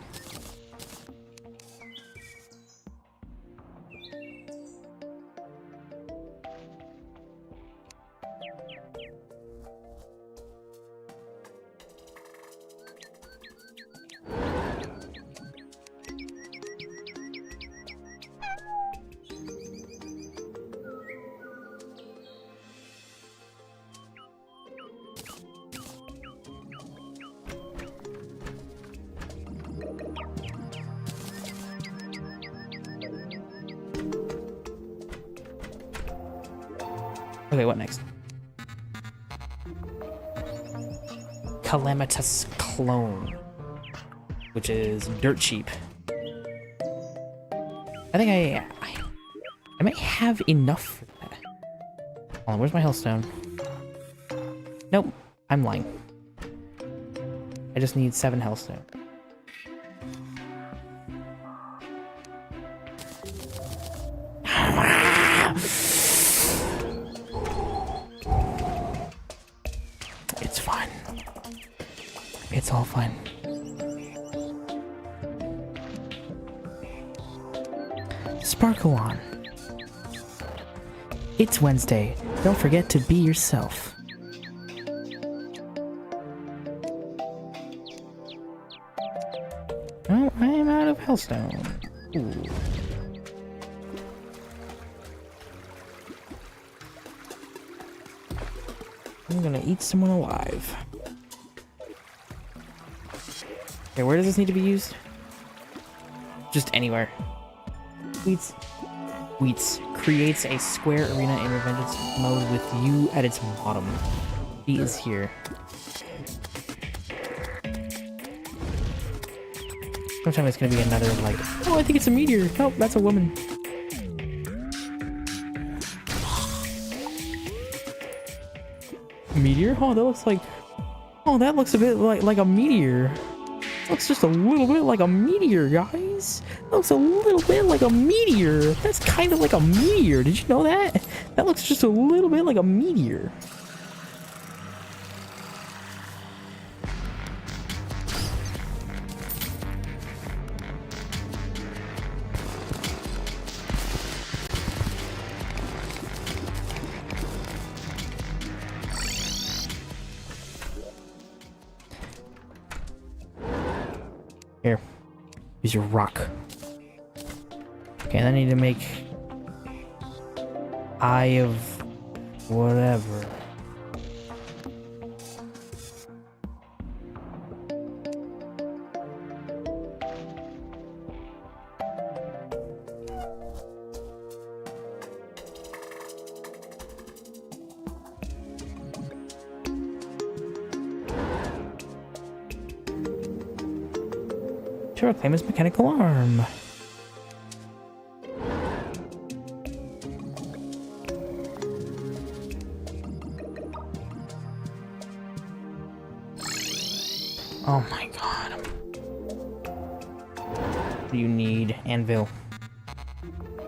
Speaker 1: Okay, what next? Calamitous clone, which is dirt cheap. I think I might have enough for that. Hold on, where's my hellstone? Nope, I'm lying. I just need 7 hellstone. It's fine. It's all fine. Sparkle on. It's Wednesday. Don't forget to be yourself. Oh, I am out of hellstone. Ooh. I'm gonna eat someone alive. Okay, where does this need to be used? Just anywhere. Wheats creates a square arena in Revengeance mode with you at its bottom. He is here. Sometime it's gonna be another like, oh, I think it's a meteor. Nope, that's a woman. Meteor? Oh, that looks like... Oh, that looks a bit like a meteor. Looks just a little bit like a meteor, guys. That looks a little bit like a meteor. That's kind of like a meteor. Did you know that? That looks just a little bit like a meteor. Here, use your rock. Okay, and I need to make eye of whatever. To reclaim his mechanical arm. Oh my god. What do you need? Anvil.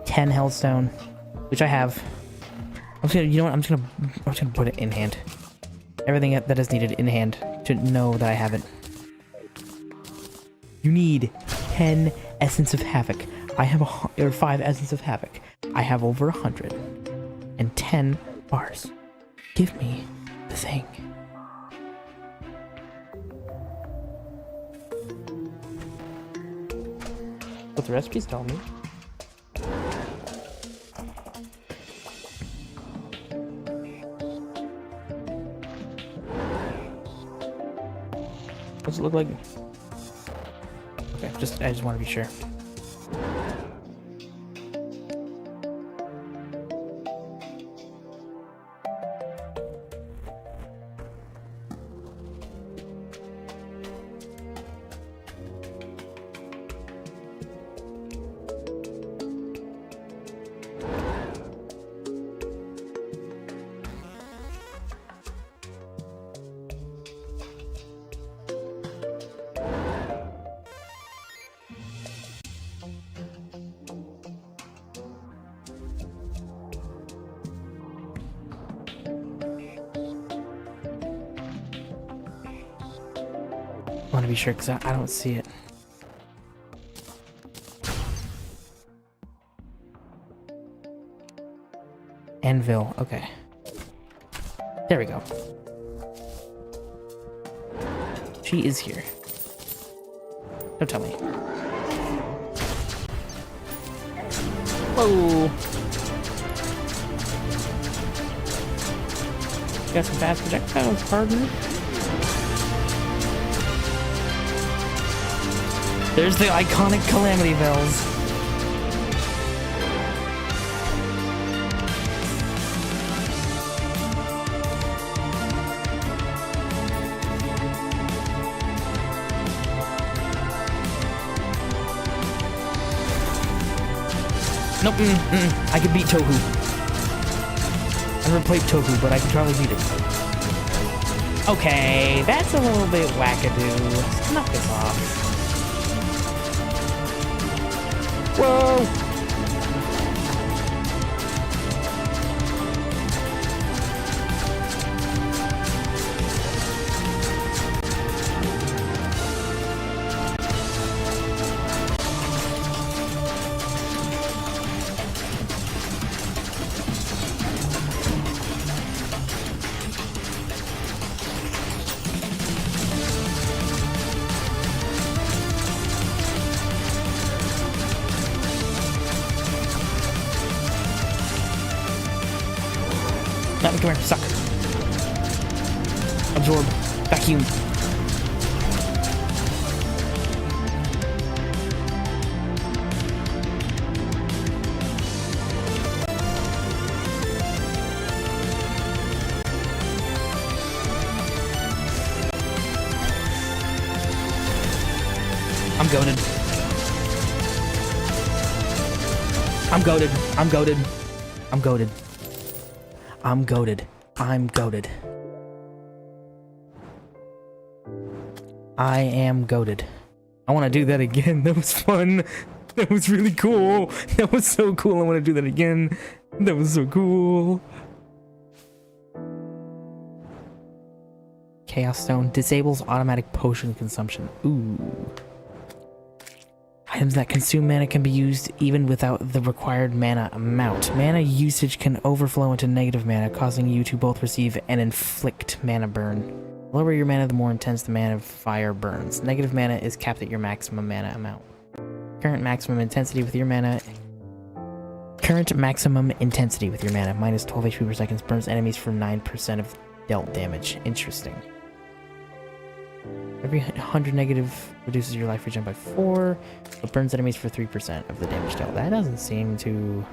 Speaker 1: 10 hellstone, which I have. I'm just gonna, you know what? I'm just gonna put it in hand. Everything that is needed in hand to know that I have it. You need 10 Essence of Havoc. I have 5 Essence of Havoc. I have over 100. And 10 bars. Give me the thing. What the recipes tell me. What's it look like? Okay, I just want to be sure. want to be sure because I don't see it. Anvil, okay. There we go. She is here. Don't tell me. Whoa! Got some fast projectiles, partner. There's the iconic Calamity bells. Nope, I could beat Tohu. I've never played Tohu, but I can probably beat it. Okay, that's a little bit wackadoo. Knock this off. Whoa! Come here, suck. Absorb. Vacuum. I'm goated. I'm goated. I'm goated. I'm goated. I'm goated. I'm goated. I am goated. I want to do that again. That was fun. That was really cool. That was so cool. I want to do that again. That was so cool. Chaos Stone disables automatic potion consumption. Ooh. Items that consume mana can be used even without the required mana amount. Mana usage can overflow into negative mana, causing you to both receive and inflict mana burn. The lower your mana, the more intense the mana fire burns. Negative mana is capped at your maximum mana amount. Current maximum intensity with your mana... Current maximum intensity with your mana, minus 12 HP per second, burns enemies for 9% of dealt damage. Interesting. Every 100 negative reduces your life regen by 4, but burns enemies for 3% of the damage dealt. That doesn't seem too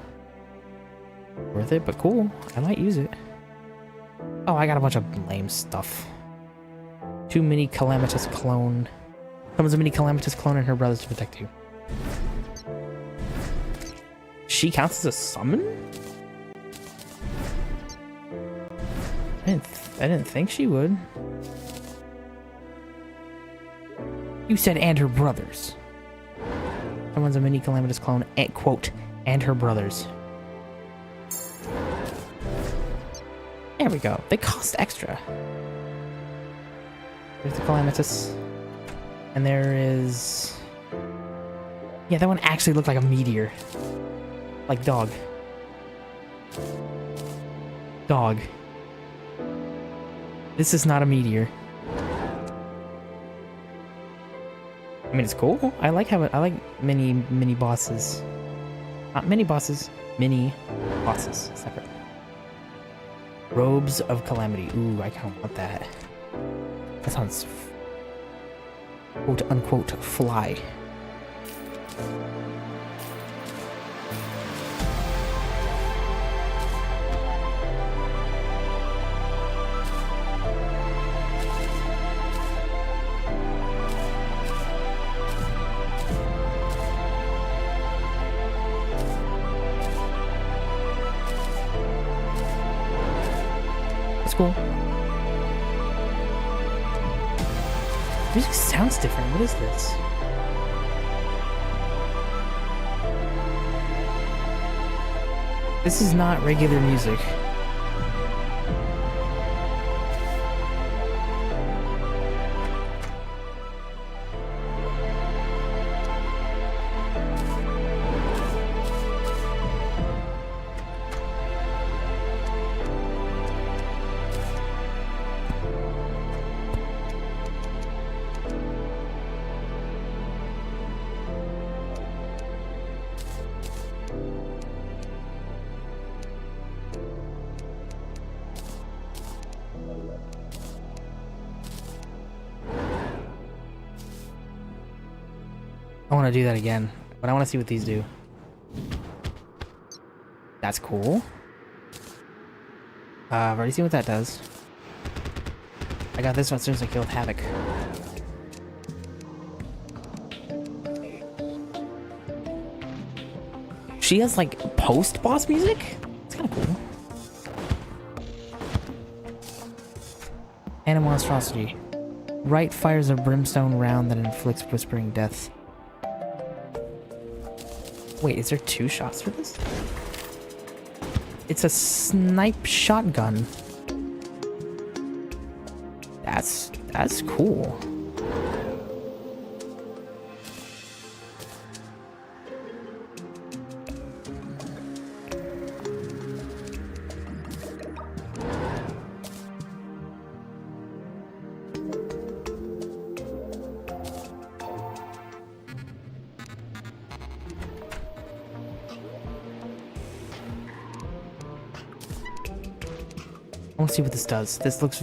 Speaker 1: worth it, but cool. I might use it. Oh, I got a bunch of lame stuff. 2 mini Calamitous clone. Summons a mini Calamitous clone and her brothers to protect you. She counts as a summon? I didn't think she would. You said and her brothers. Someone's a mini Calamitous clone, and, quote, and her brothers. There we go. They cost extra. There's the Calamitous. And there is... Yeah, that one actually looked like a meteor. Like dog. Dog. This is not a meteor. I mean, it's cool. I like how I like mini bosses. Not mini bosses, mini bosses. Separate. Robes of Calamity. Ooh, I kind of want that. That sounds quote unquote fly. Cool. Music sounds different. What is this? This is not regular music. I want to do that again, but I want to see what these do. That's cool. I've already seen what that does. I got this one as soon as I killed Havoc. She has like post-boss music? It's kind of cool. Animonstrosity. Right fires a brimstone round that inflicts whispering death. Wait, is there 2 shots for this? It's a snipe shotgun. That's cool. I want to see what this does. This looks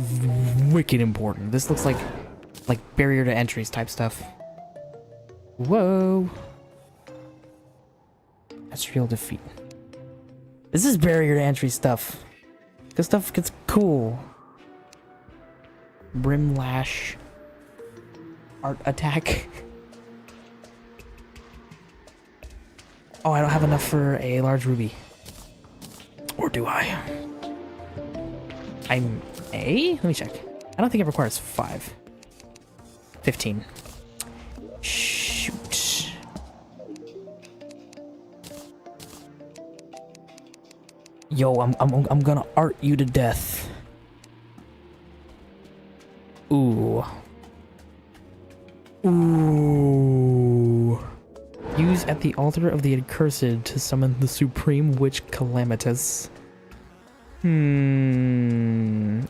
Speaker 1: wicked important. This looks like barrier to entries type stuff. Whoa. That's real defeat. This is barrier to entry stuff. This stuff gets cool. Brimlash. Art attack. Oh, I don't have enough for a large ruby. Or do I? I'm A? Let me check. I don't think it requires 5. 15. Shoot. Yo, I'm gonna art you to death. Ooh. Ooh. Use at the altar of the accursed to summon the supreme witch Calamitous.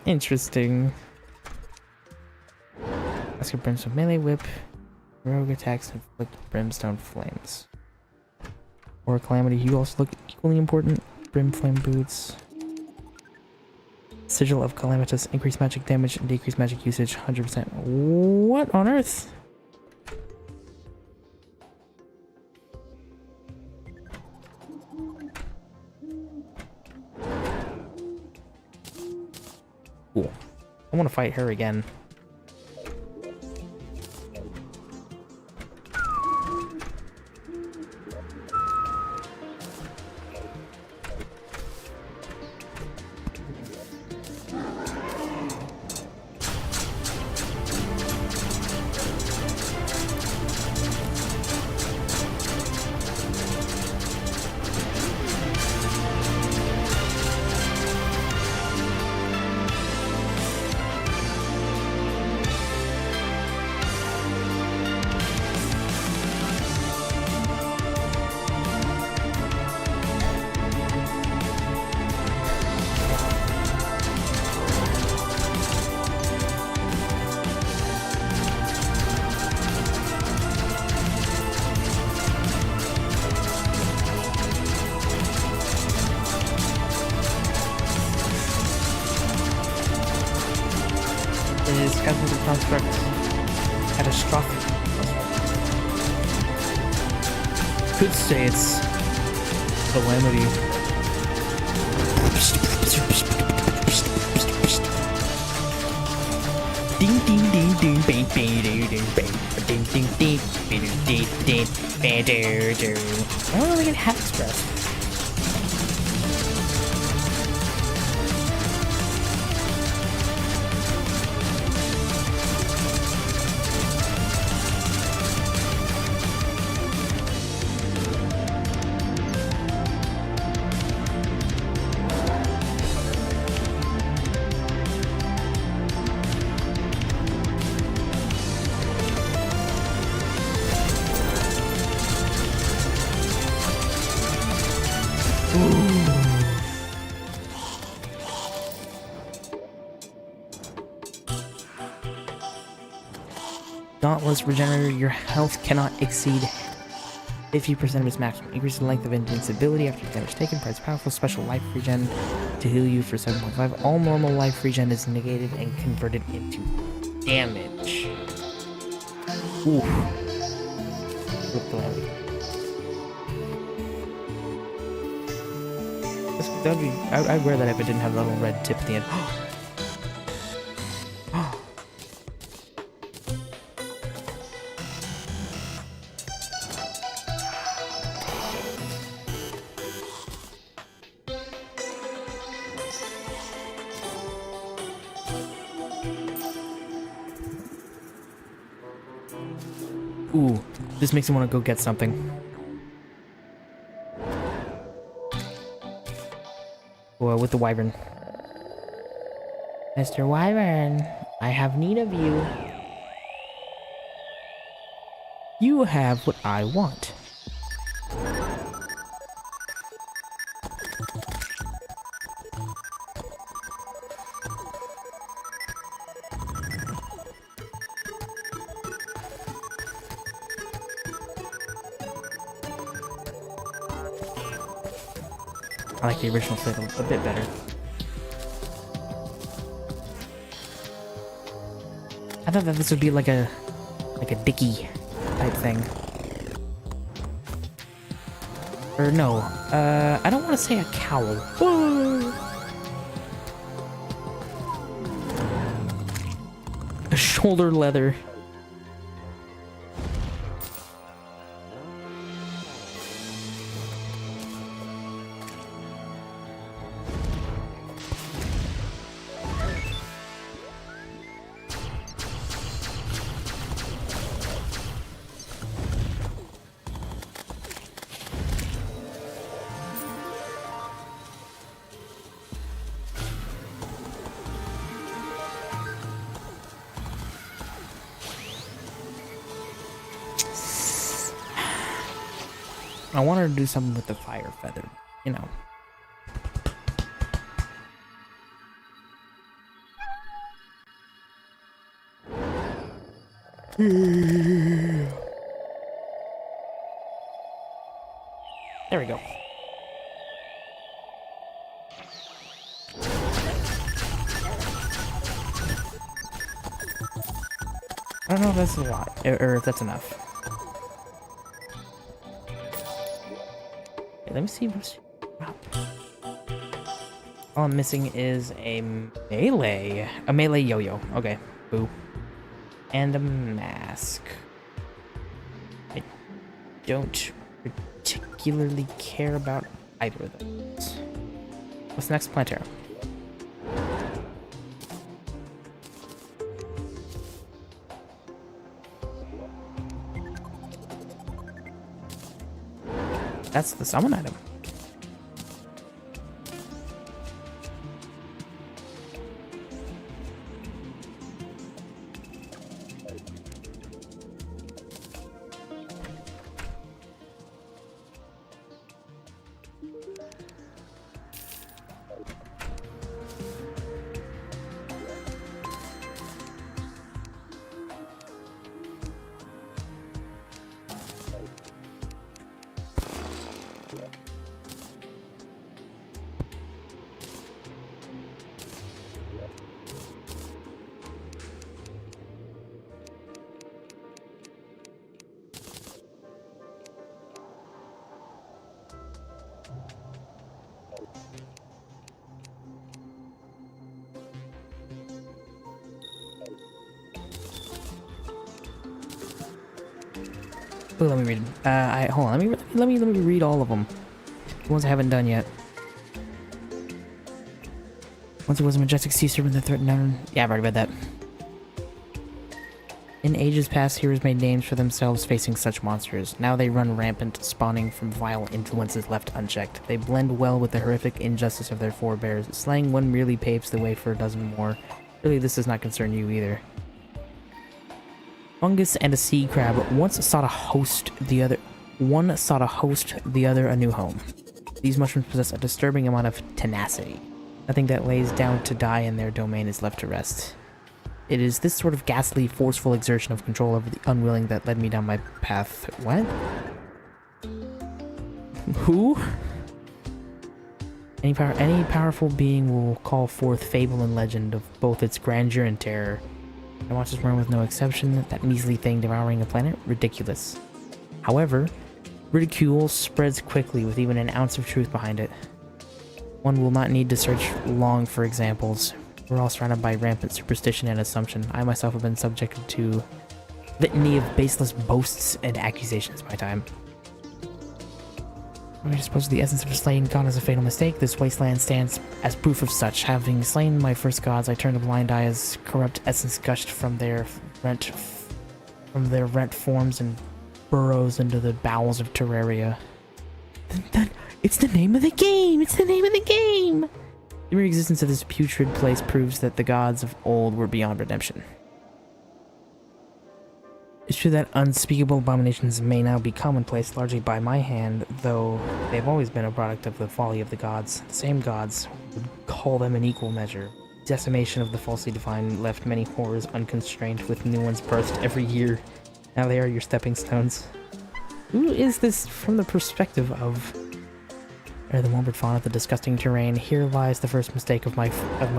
Speaker 1: Interesting. Ask a brimstone melee whip. Rogue attacks inflict brimstone flames. Or Calamity, you also look equally important. Brim flame boots. Sigil of Calamitous, increase magic damage and decrease magic usage 100%. What on earth? Cool. I want to fight her again. Is Calamity construct catastrophic? Could say it's Calamity. Ding ding ding ding bang bang ding ding bang ding ding ding ding ding ding bang ding. I don't really get half express. Dauntless Regenerator, your health cannot exceed 50% of its maximum. Increase the length of invincibility after damage taken. Provides powerful special life regen to heal you for 7.5. All normal life regen is negated and converted into damage. Ooh. with Calamity. That'd be, I'd wear that if it didn't have a little red tip at the end. Ooh, this makes me want to go get something. Well, with the wyvern. Mr. Wyvern, I have need of you. You have what I want. I like the original flavor a bit better. I thought that this would be like a dicky type thing. Or no, I don't want to say a cowl. Whoa! A shoulder leather. I want her to do something with the fire feather, you know. There we go. I don't know if that's a lot, or if that's enough. Let me see what's up. All I'm missing is a melee. A melee yo-yo. Okay. Boo. And a mask. I don't particularly care about either of those. What's next? Planter. That's the summon item. Ooh, let me read. Hold on. Let me read all of them. The ones I haven't done yet. Once it was a majestic sea serpent that threatened. Yeah, I've already read that. In ages past, heroes made names for themselves facing such monsters. Now they run rampant, spawning from vile influences left unchecked. They blend well with the horrific injustice of their forebears. Slaying one merely paves the way for a dozen more. Really, this does not concern you either. Fungus and a sea crab once sought to host the other. One sought to host the other a new home. These mushrooms possess a disturbing amount of tenacity. Nothing that lays down to die in their domain is left to rest. It is this sort of ghastly, forceful exertion of control over the unwilling that led me down my path. What? Who? Any powerful being will call forth fable and legend of both its grandeur and terror. The monsters run with no exception. That measly thing devouring a planet? Ridiculous. However, ridicule spreads quickly with even an ounce of truth behind it. One will not need to search long for examples. We're all surrounded by rampant superstition and assumption. I myself have been subjected to litany of baseless boasts and accusations in my time. I suppose the essence of slaying God is a fatal mistake. This wasteland stands as proof of such. Having slain my first gods, I turned a blind eye as corrupt essence gushed from their rent forms and burrows into the bowels of Terraria. It's the name of the game! It's the name of the game! The mere existence of this putrid place proves that the gods of old were beyond redemption. It's true that unspeakable abominations may now be commonplace largely by my hand, though they've always been a product of the folly of the gods. The same gods would call them in equal measure. Decimation of the falsely divine left many horrors unconstrained, with new ones birthed every year. Now they are your stepping stones. Who is this from the perspective of... Ere the morbid fawn of the disgusting terrain, here lies the first mistake of my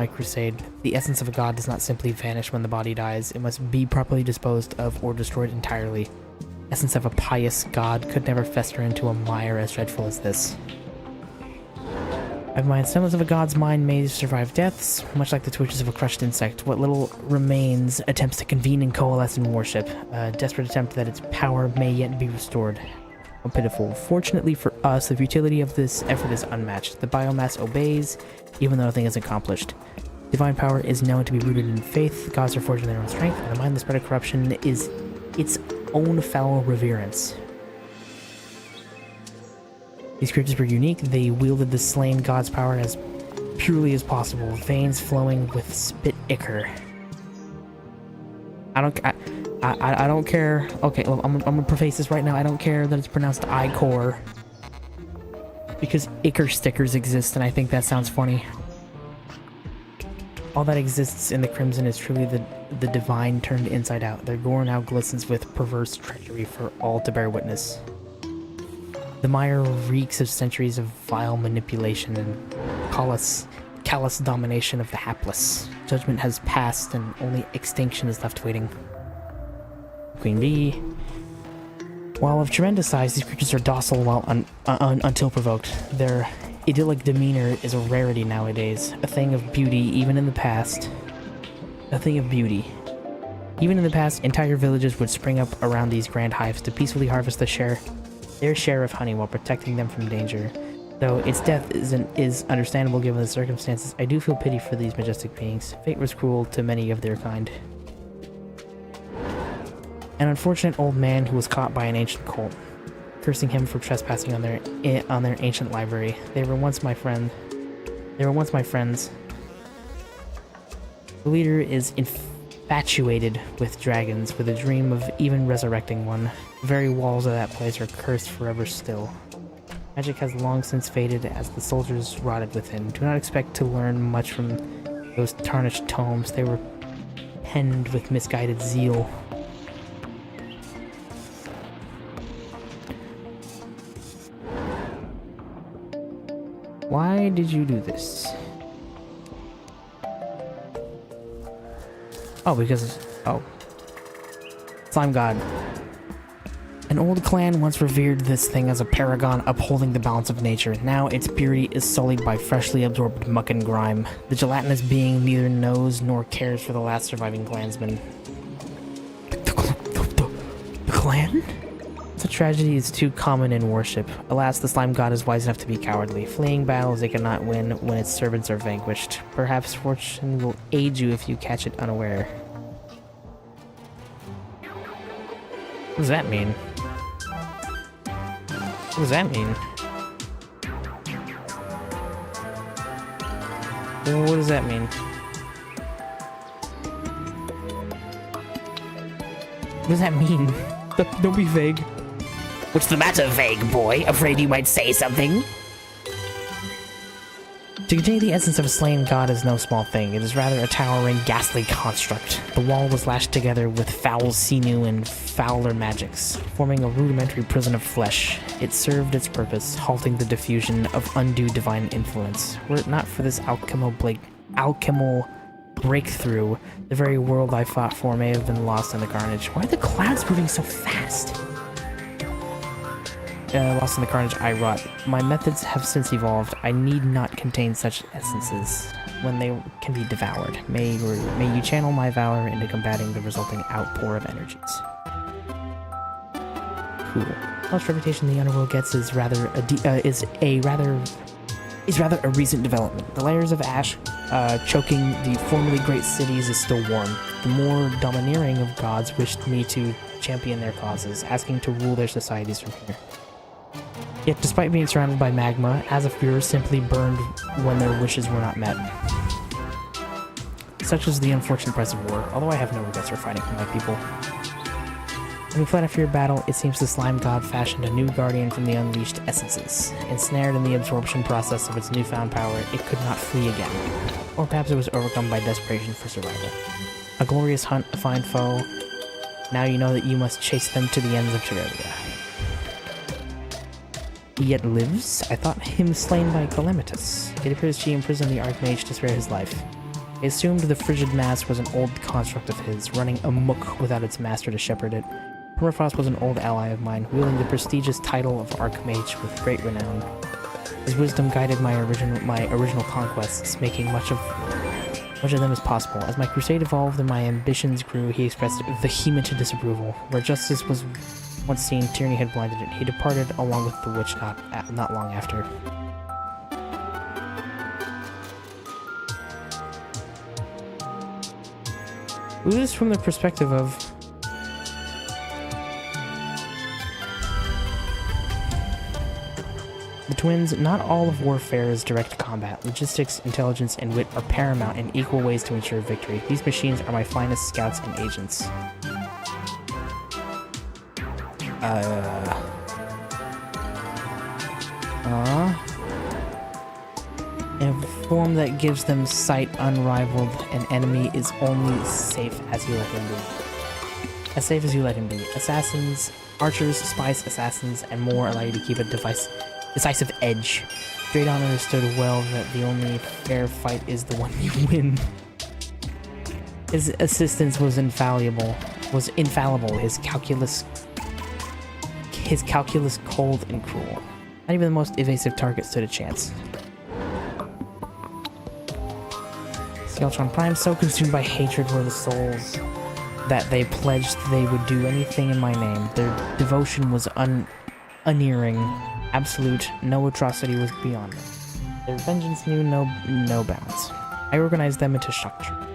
Speaker 1: crusade. The essence of a god does not simply vanish when the body dies. It must be properly disposed of or destroyed entirely. Essence of a pious god could never fester into a mire as dreadful as this. Of mind, semblance of a god's mind may survive deaths, much like the twitches of a crushed insect. What little remains attempts to convene and coalesce in worship, a desperate attempt that its power may yet be restored. How pitiful. Fortunately for us, the futility of this effort is unmatched. The biomass obeys, even though nothing is accomplished. Divine power is known to be rooted in faith. The gods are forged in their own strength, and the mind that spread of corruption is its own foul reverence. These creatures were unique. They wielded the slain god's power as purely as possible, veins flowing with spit ichor. I don't care. Okay, well, I'm gonna preface this right now. I don't care that it's pronounced ichor, because ichor stickers exist, and I think that sounds funny. All that exists in the Crimson is truly the divine turned inside out. Their gore now glistens with perverse treachery for all to bear witness. The mire reeks of centuries of vile manipulation and callous domination of the hapless. Judgment has passed, and only extinction is left waiting. Queen Bee. While of tremendous size, these creatures are docile until provoked. Their idyllic demeanor is a rarity nowadays, a thing of beauty even in the past. A thing of beauty. Even in the past, entire villages would spring up around these grand hives to peacefully harvest their share of honey while protecting them from danger. Though its death is understandable given the circumstances, I do feel pity for these majestic beings. Fate was cruel to many of their kind. An unfortunate old man who was caught by an ancient cult, cursing him for trespassing on their ancient library. They were once my friends. The leader is infatuated with dragons, with a dream of even resurrecting one. The very walls of that place are cursed forever still. Magic has long since faded as the soldiers rotted within. Do not expect to learn much from those tarnished tomes. They were penned with misguided zeal. Why did you do this? Oh, because... Oh. Slime God. An old clan once revered this thing as a paragon upholding the balance of nature. Now its purity is sullied by freshly absorbed muck and grime. The gelatinous being neither knows nor cares for the last surviving clansman. The clan? Such tragedy is too common in worship. Alas, the slime god is wise enough to be cowardly, fleeing battles it cannot win when its servants are vanquished. Perhaps fortune will aid you if you catch it unaware. What does that mean? What does that mean? What does that mean? What does that mean? Don't be vague.
Speaker 2: What's the matter, vague boy? Afraid you might say something?
Speaker 1: To contain the essence of a slain god is no small thing. It is rather a towering, ghastly construct. The wall was lashed together with foul sinew and fouler magics, forming a rudimentary prison of flesh. It served its purpose, halting the diffusion of undue divine influence. Were it not for this alchemical breakthrough, the very world I fought for may have been lost in the carnage. Why are the clouds moving so fast? lost in the carnage I wrought. My methods have since evolved. I need not contain such essences when they can be devoured. May you channel my valor into combating the resulting outpour of energies. Cool. Most reputation the underworld gets is rather a recent development. The layers of ash choking the formerly great cities is still warm. The more domineering of gods wished me to champion their causes, asking to rule their societies from here. Yet, despite being surrounded by magma, Azafir simply burned when their wishes were not met. Such is the unfortunate price of war, although I have no regrets for fighting for my people. When we fled after your battle, it seems the slime god fashioned a new guardian from the unleashed essences. Ensnared in the absorption process of its newfound power, it could not flee again. Or perhaps it was overcome by desperation for survival. A glorious hunt, a fine foe. Now you know that you must chase them to the ends of Terraria. He yet lives? I thought him slain by Calamity. It appears she imprisoned the Archmage to spare his life. I assumed the frigid mass was an old construct of his, running amok without its master to shepherd it. Permafrost was an old ally of mine, wielding the prestigious title of Archmage with great renown. His wisdom guided my original conquests, making much of them as possible. As my crusade evolved and my ambitions grew, he expressed vehement disapproval. Where justice was once seen, tyranny had blinded it. He departed along with the witch not long after. This is from the perspective of the twins. Not all of warfare is direct combat. Logistics, intelligence, and wit are paramount in equal ways to ensure victory. These machines are my finest scouts and agents. In a form that gives them sight unrivaled, an enemy is only safe as you let him be. As safe as you let him be. Assassins, archers, spies, assassins, and more allow you to keep a decisive edge. Draydon understood well that the only fair fight is the one you win. His assistance was infallible. His calculus cold and cruel. Not even the most evasive target stood a chance. Skeletron Prime, so consumed by hatred were the souls that they pledged they would do anything in my name. Their devotion was unerring, absolute. No atrocity was beyond them. Their vengeance knew no bounds. I organized them into shock troops,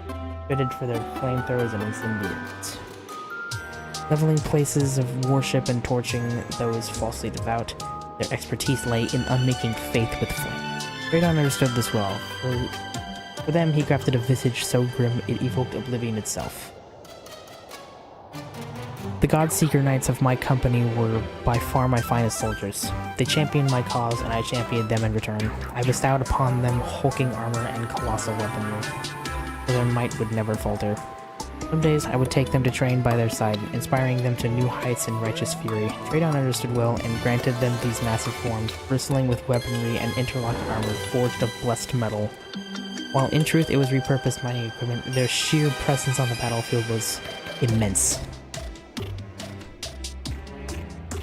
Speaker 1: fitted for their flamethrowers and incendiaries. Leveling places of worship and torching those falsely devout, their expertise lay in unmaking faith with flame. Draydon understood this well. For them, he crafted a visage so grim it evoked oblivion itself. The God-Seeker Knights of my company were by far my finest soldiers. They championed my cause, and I championed them in return. I bestowed upon them hulking armor and colossal weaponry, for their might would never falter. Some days I would take them to train by their side, inspiring them to new heights in righteous fury. Draydon understood well and granted them these massive forms, bristling with weaponry and interlocked armor forged of blessed metal. While in truth it was repurposed mining equipment, their sheer presence on the battlefield was immense.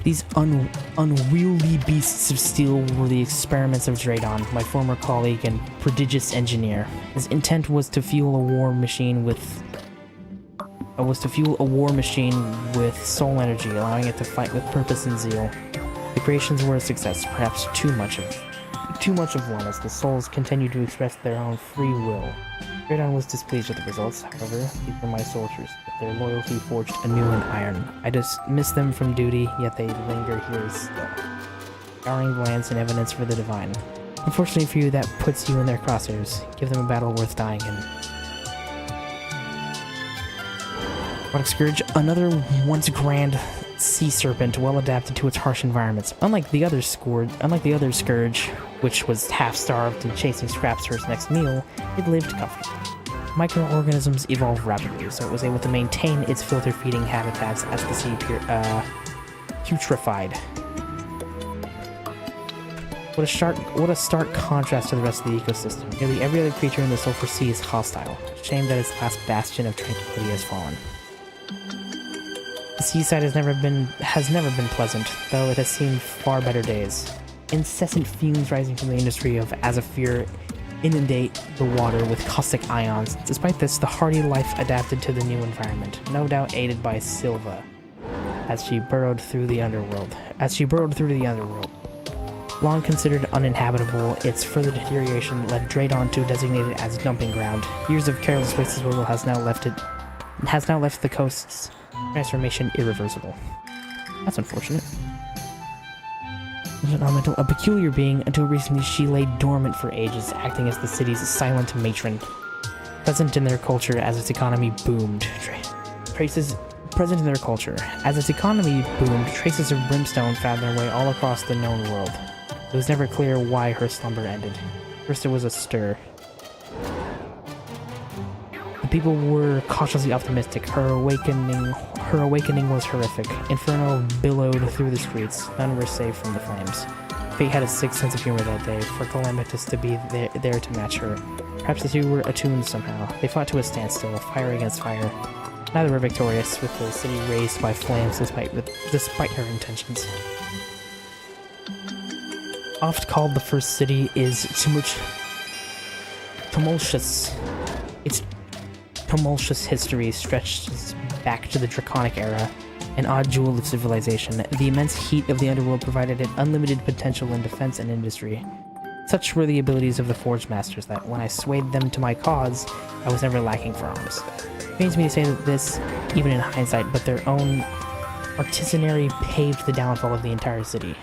Speaker 1: These unwieldy beasts of steel were the experiments of Draydon, my former colleague and prodigious engineer. His intent was to fuel a war machine with soul energy, allowing it to fight with purpose and zeal. The creations were a success, perhaps too much of one, as the souls continued to express their own free will. Draydon was displeased with the results, however. These were my soldiers, but their loyalty forged anew in iron. I dismiss them from duty, yet they linger here still, scouring the lands in evidence for the divine. Unfortunately for you, that puts you in their crosshairs. Give them a battle worth dying in. Rock Scourge, another once grand sea serpent, well adapted to its harsh environments. Unlike the other Scourge, which was half-starved and chasing scraps for its next meal, it lived comfortably. Microorganisms evolved rapidly, so it was able to maintain its filter-feeding habitats as the sea putrefied. What a stark contrast to the rest of the ecosystem. Nearly every other creature in the Sulphur Sea is hostile. Shame that its last bastion of tranquility has fallen. The seaside has never been pleasant, though it has seen far better days. Incessant fumes rising from the industry of Azafir inundate the water with caustic ions. Despite this, the hardy life adapted to the new environment, no doubt aided by Silva, as she burrowed through the underworld. Long considered uninhabitable, its further deterioration led Draydon to designate it as dumping ground. Years of careless waste disposal has now left the coast's transformation irreversible. That's unfortunate. A peculiar being, until recently she lay dormant for ages, acting as the city's silent matron. Present in their culture as its economy boomed. Traces of brimstone found their way all across the known world. It was never clear why her slumber ended. First it was a stir. The people were cautiously optimistic. Her awakening was horrific. Inferno billowed through the streets. None were safe from the flames. Fate had a sick sense of humor that day, for Calamitous to be there to match her. Perhaps the two were attuned somehow. They fought to a standstill, fire against fire. Neither were victorious, with the city razed by flames despite her intentions. Oft called the First City is tumultuous. Its tumultuous history stretches back to the Draconic era, an odd jewel of civilization. The immense heat of the underworld provided it unlimited potential in defense and industry. Such were the abilities of the Forge Masters that, when I swayed them to my cause, I was never lacking for arms. It pains me to say that this, even in hindsight, but their own artisanry paved the downfall of the entire city.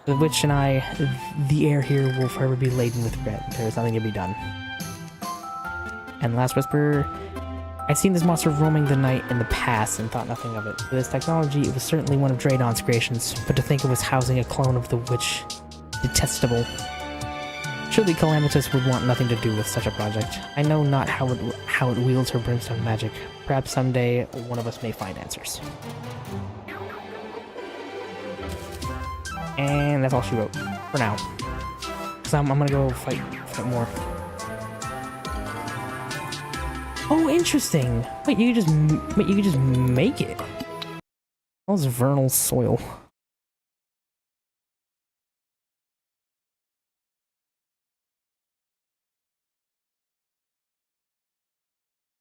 Speaker 1: The Witch and I, the air here will forever be laden with regret. There is nothing to be done. And Last Whisper, I've seen this monster roaming the night in the past and thought nothing of it. With its technology, it was certainly one of Draydon's creations, but to think it was housing a clone of the Witch, detestable. Surely Calamitous would want nothing to do with such a project. I know not how it wields her brimstone magic. Perhaps someday one of us may find answers. And that's all she wrote for now. Cause I'm gonna go fight more. Oh, interesting. Wait, you could just make it. That was vernal soil.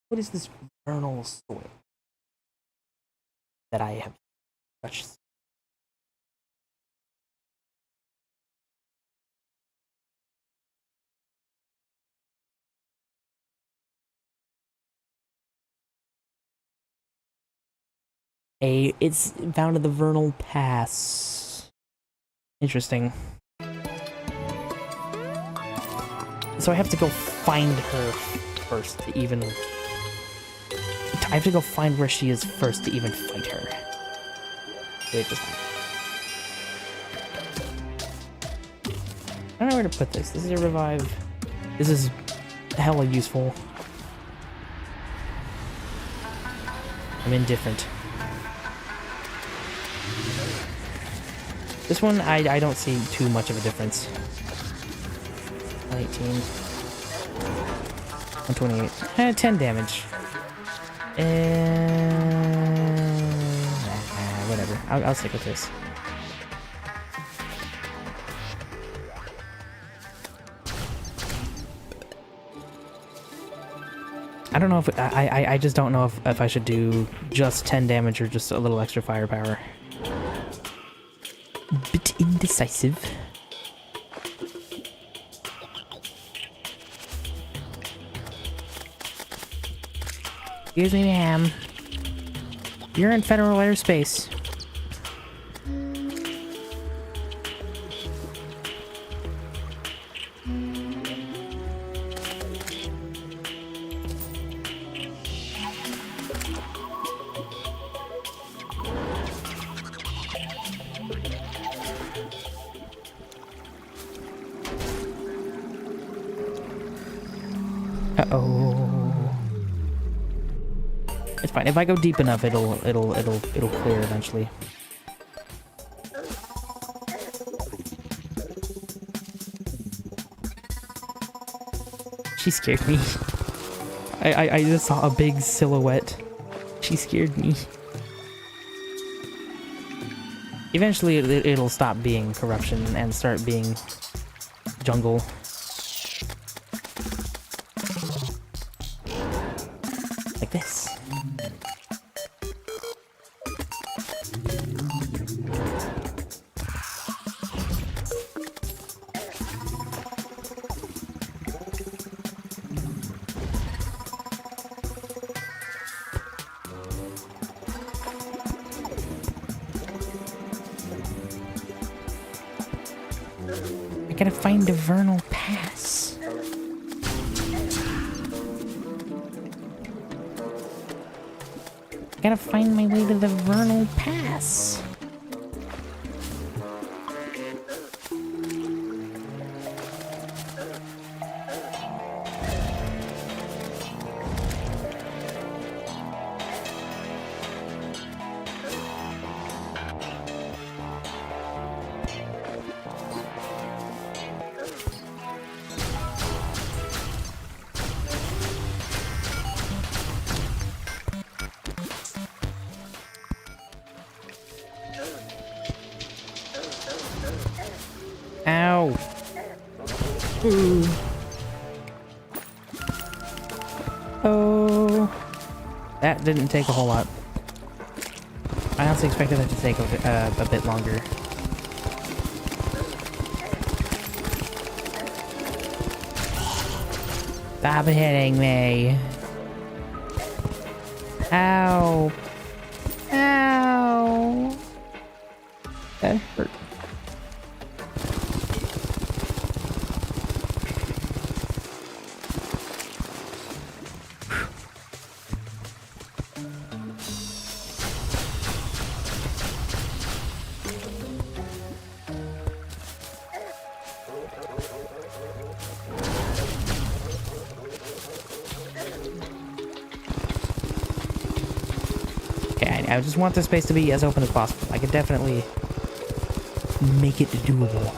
Speaker 1: What is this vernal soil that I have touched? It's found in the Vernal Pass. Interesting. So I have to go find her first to even... I have to go find where she is first to even fight her. Wait, just... I don't know where to put this. This is a revive. This is hella useful. I'm indifferent. This one, I don't see too much of a difference. 118. 128. 10 damage. Whatever. I'll stick with this. I don't know if... I just don't know if I should do just 10 damage or just a little extra firepower. Bit indecisive. Excuse me, ma'am. You're in federal airspace. Uh-oh. It's fine. If I go deep enough, it'll clear eventually. She scared me. I just saw a big silhouette. She scared me. Eventually, it'll stop being corruption and start being jungle. Like this. I gotta find the Vernal Pass. I gotta find my way to the Vernal Pass. Ow. Ooh. Oh. That didn't take a whole lot. I honestly expected that to take a bit longer. Stop hitting me. Ow. Ow. That hurt. I just want this space to be as open as possible. I could definitely make it doable.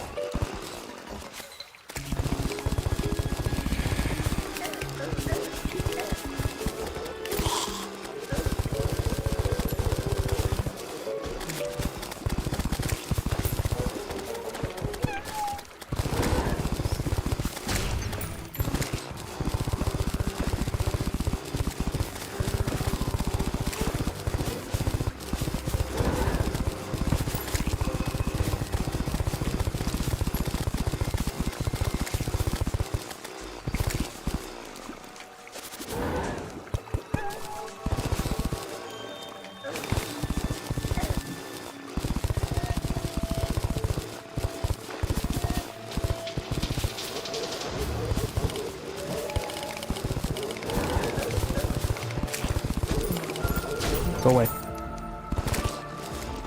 Speaker 1: Go away.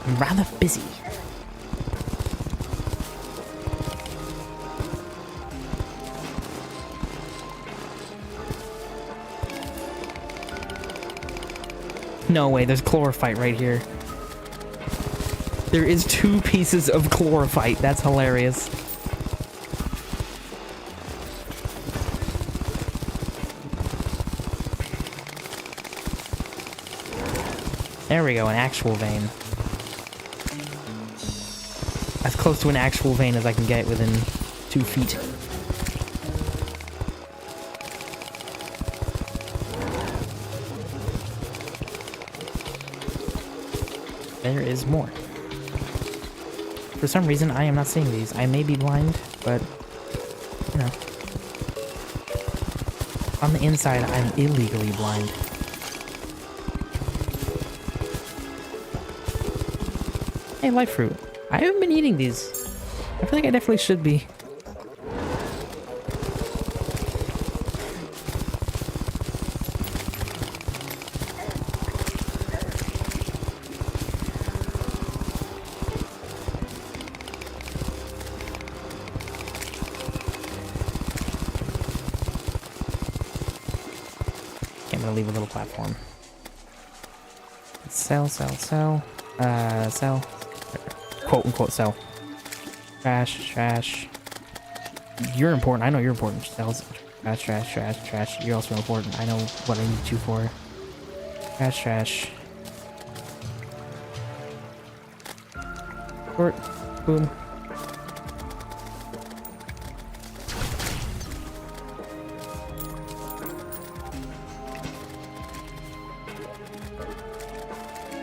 Speaker 1: I'm rather busy. No way, there's chlorophyte right here. There is 2 pieces of chlorophyte. That's hilarious. There we go, an actual vein. As close to an actual vein as I can get within 2 feet. There is more. For some reason, I am not seeing these. I may be blind, but, you know. On the inside, I'm illegally blind. Hey, life fruit. I haven't been eating these. I feel like I definitely should be. Okay, I'm gonna leave a little platform. Sell. Sell. Quote unquote sell. Trash. You're important. I know you're important. Sells. Trash. You're also important. I know what I need you for. Trash. Short. Boom.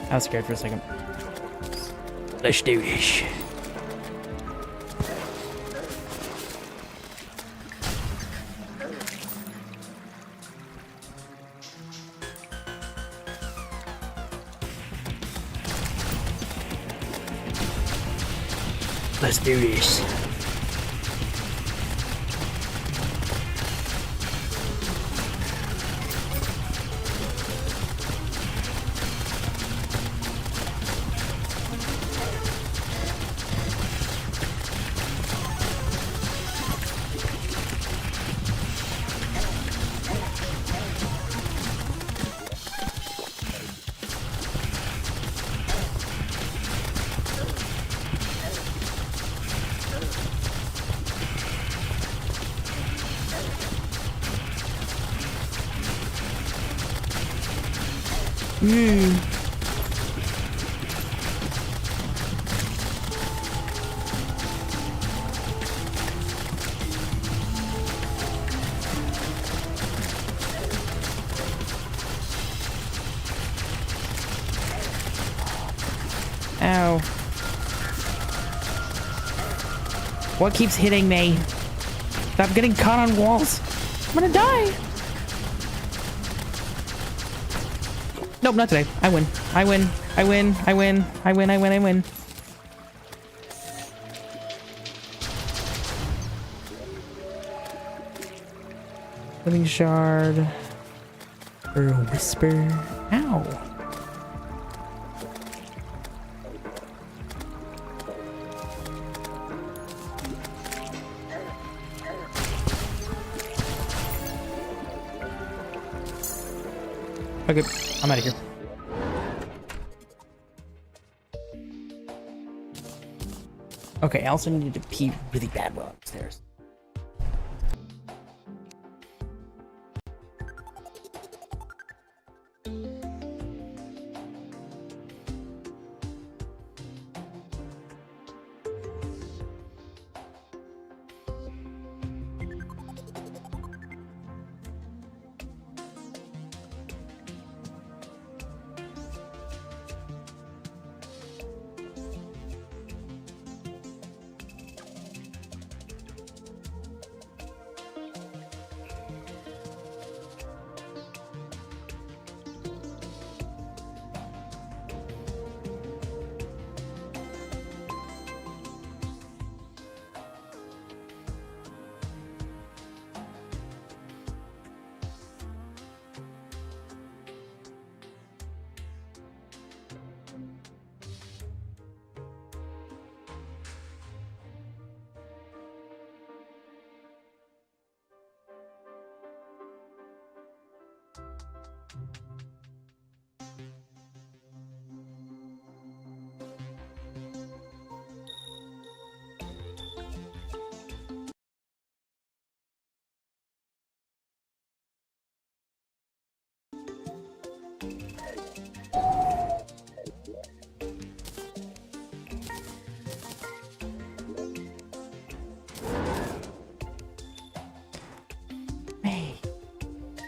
Speaker 1: I was scared for a second.
Speaker 2: Let's do this. Let's do this.
Speaker 1: Ow. What keeps hitting me? Stop getting caught on walls. I'm gonna die. Nope, not today. I win. I win. I win. I win. I win. I win. I win. Living shard. Or a whisper. Ow. Okay, I'm out of here. Okay, I also needed to pee really bad while upstairs.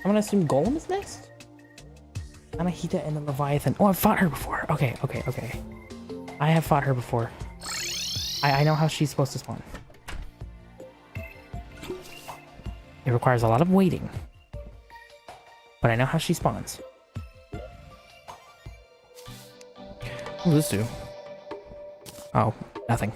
Speaker 1: I'm gonna assume Golem is next? Anahita and the Leviathan. Oh, I've fought her before. Okay, okay, okay. I have fought her before. I know how she's supposed to spawn. It requires a lot of waiting. But I know how she spawns. What does this do? Oh, nothing.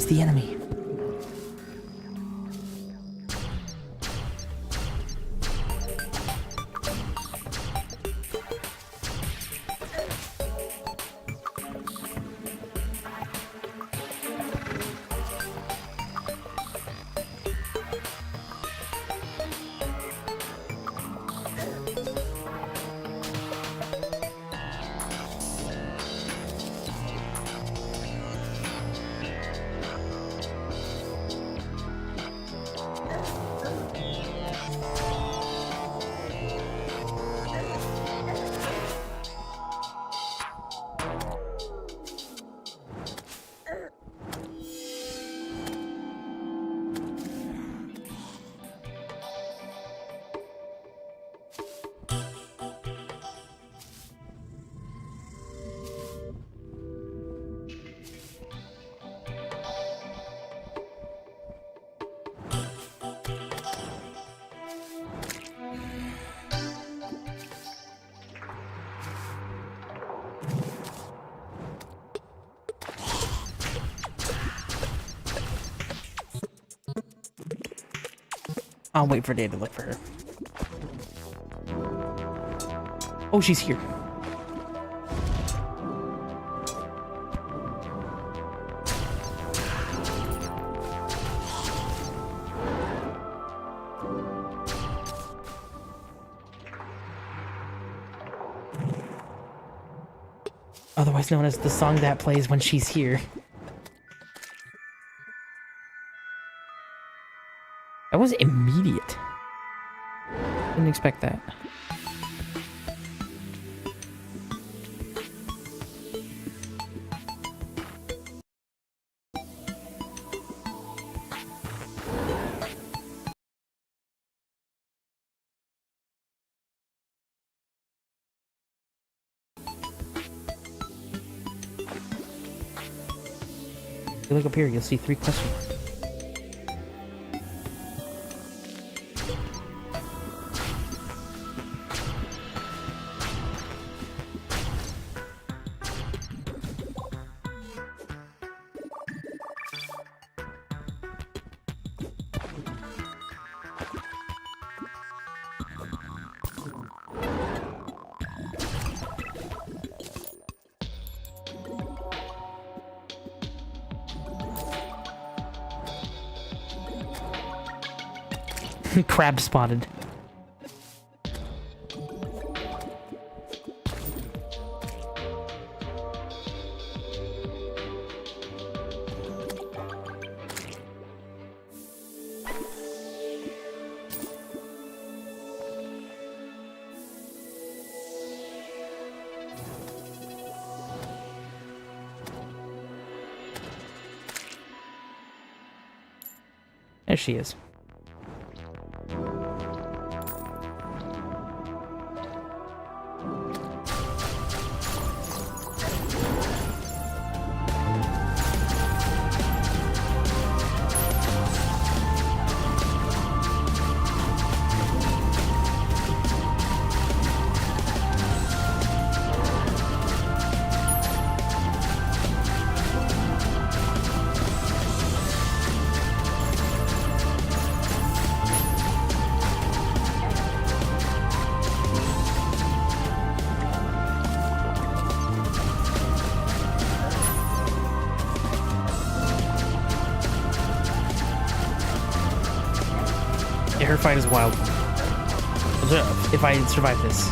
Speaker 1: It's the enemy. I'll wait for Dave to look for her. Oh, she's here. Otherwise known as the song that plays when she's here. That was immediate. Didn't expect that. If you look up here, you'll see 3 question marks. Crab spotted. There she is. Yeah, her fight is wild. If I survive this.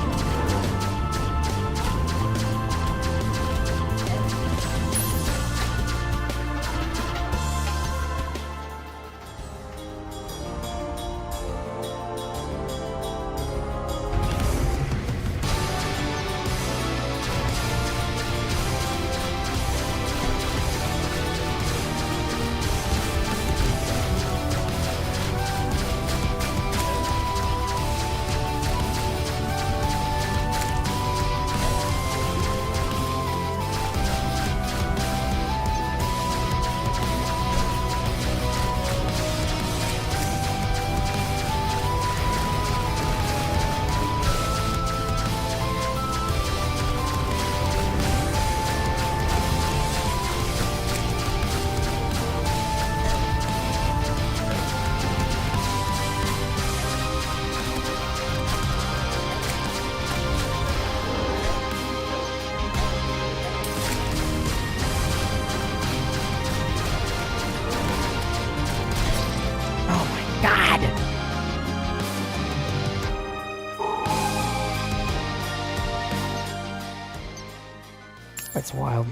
Speaker 1: That's wild.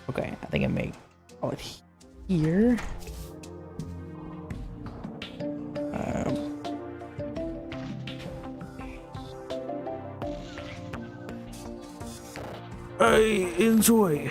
Speaker 1: Okay, I think I may call it here. I enjoy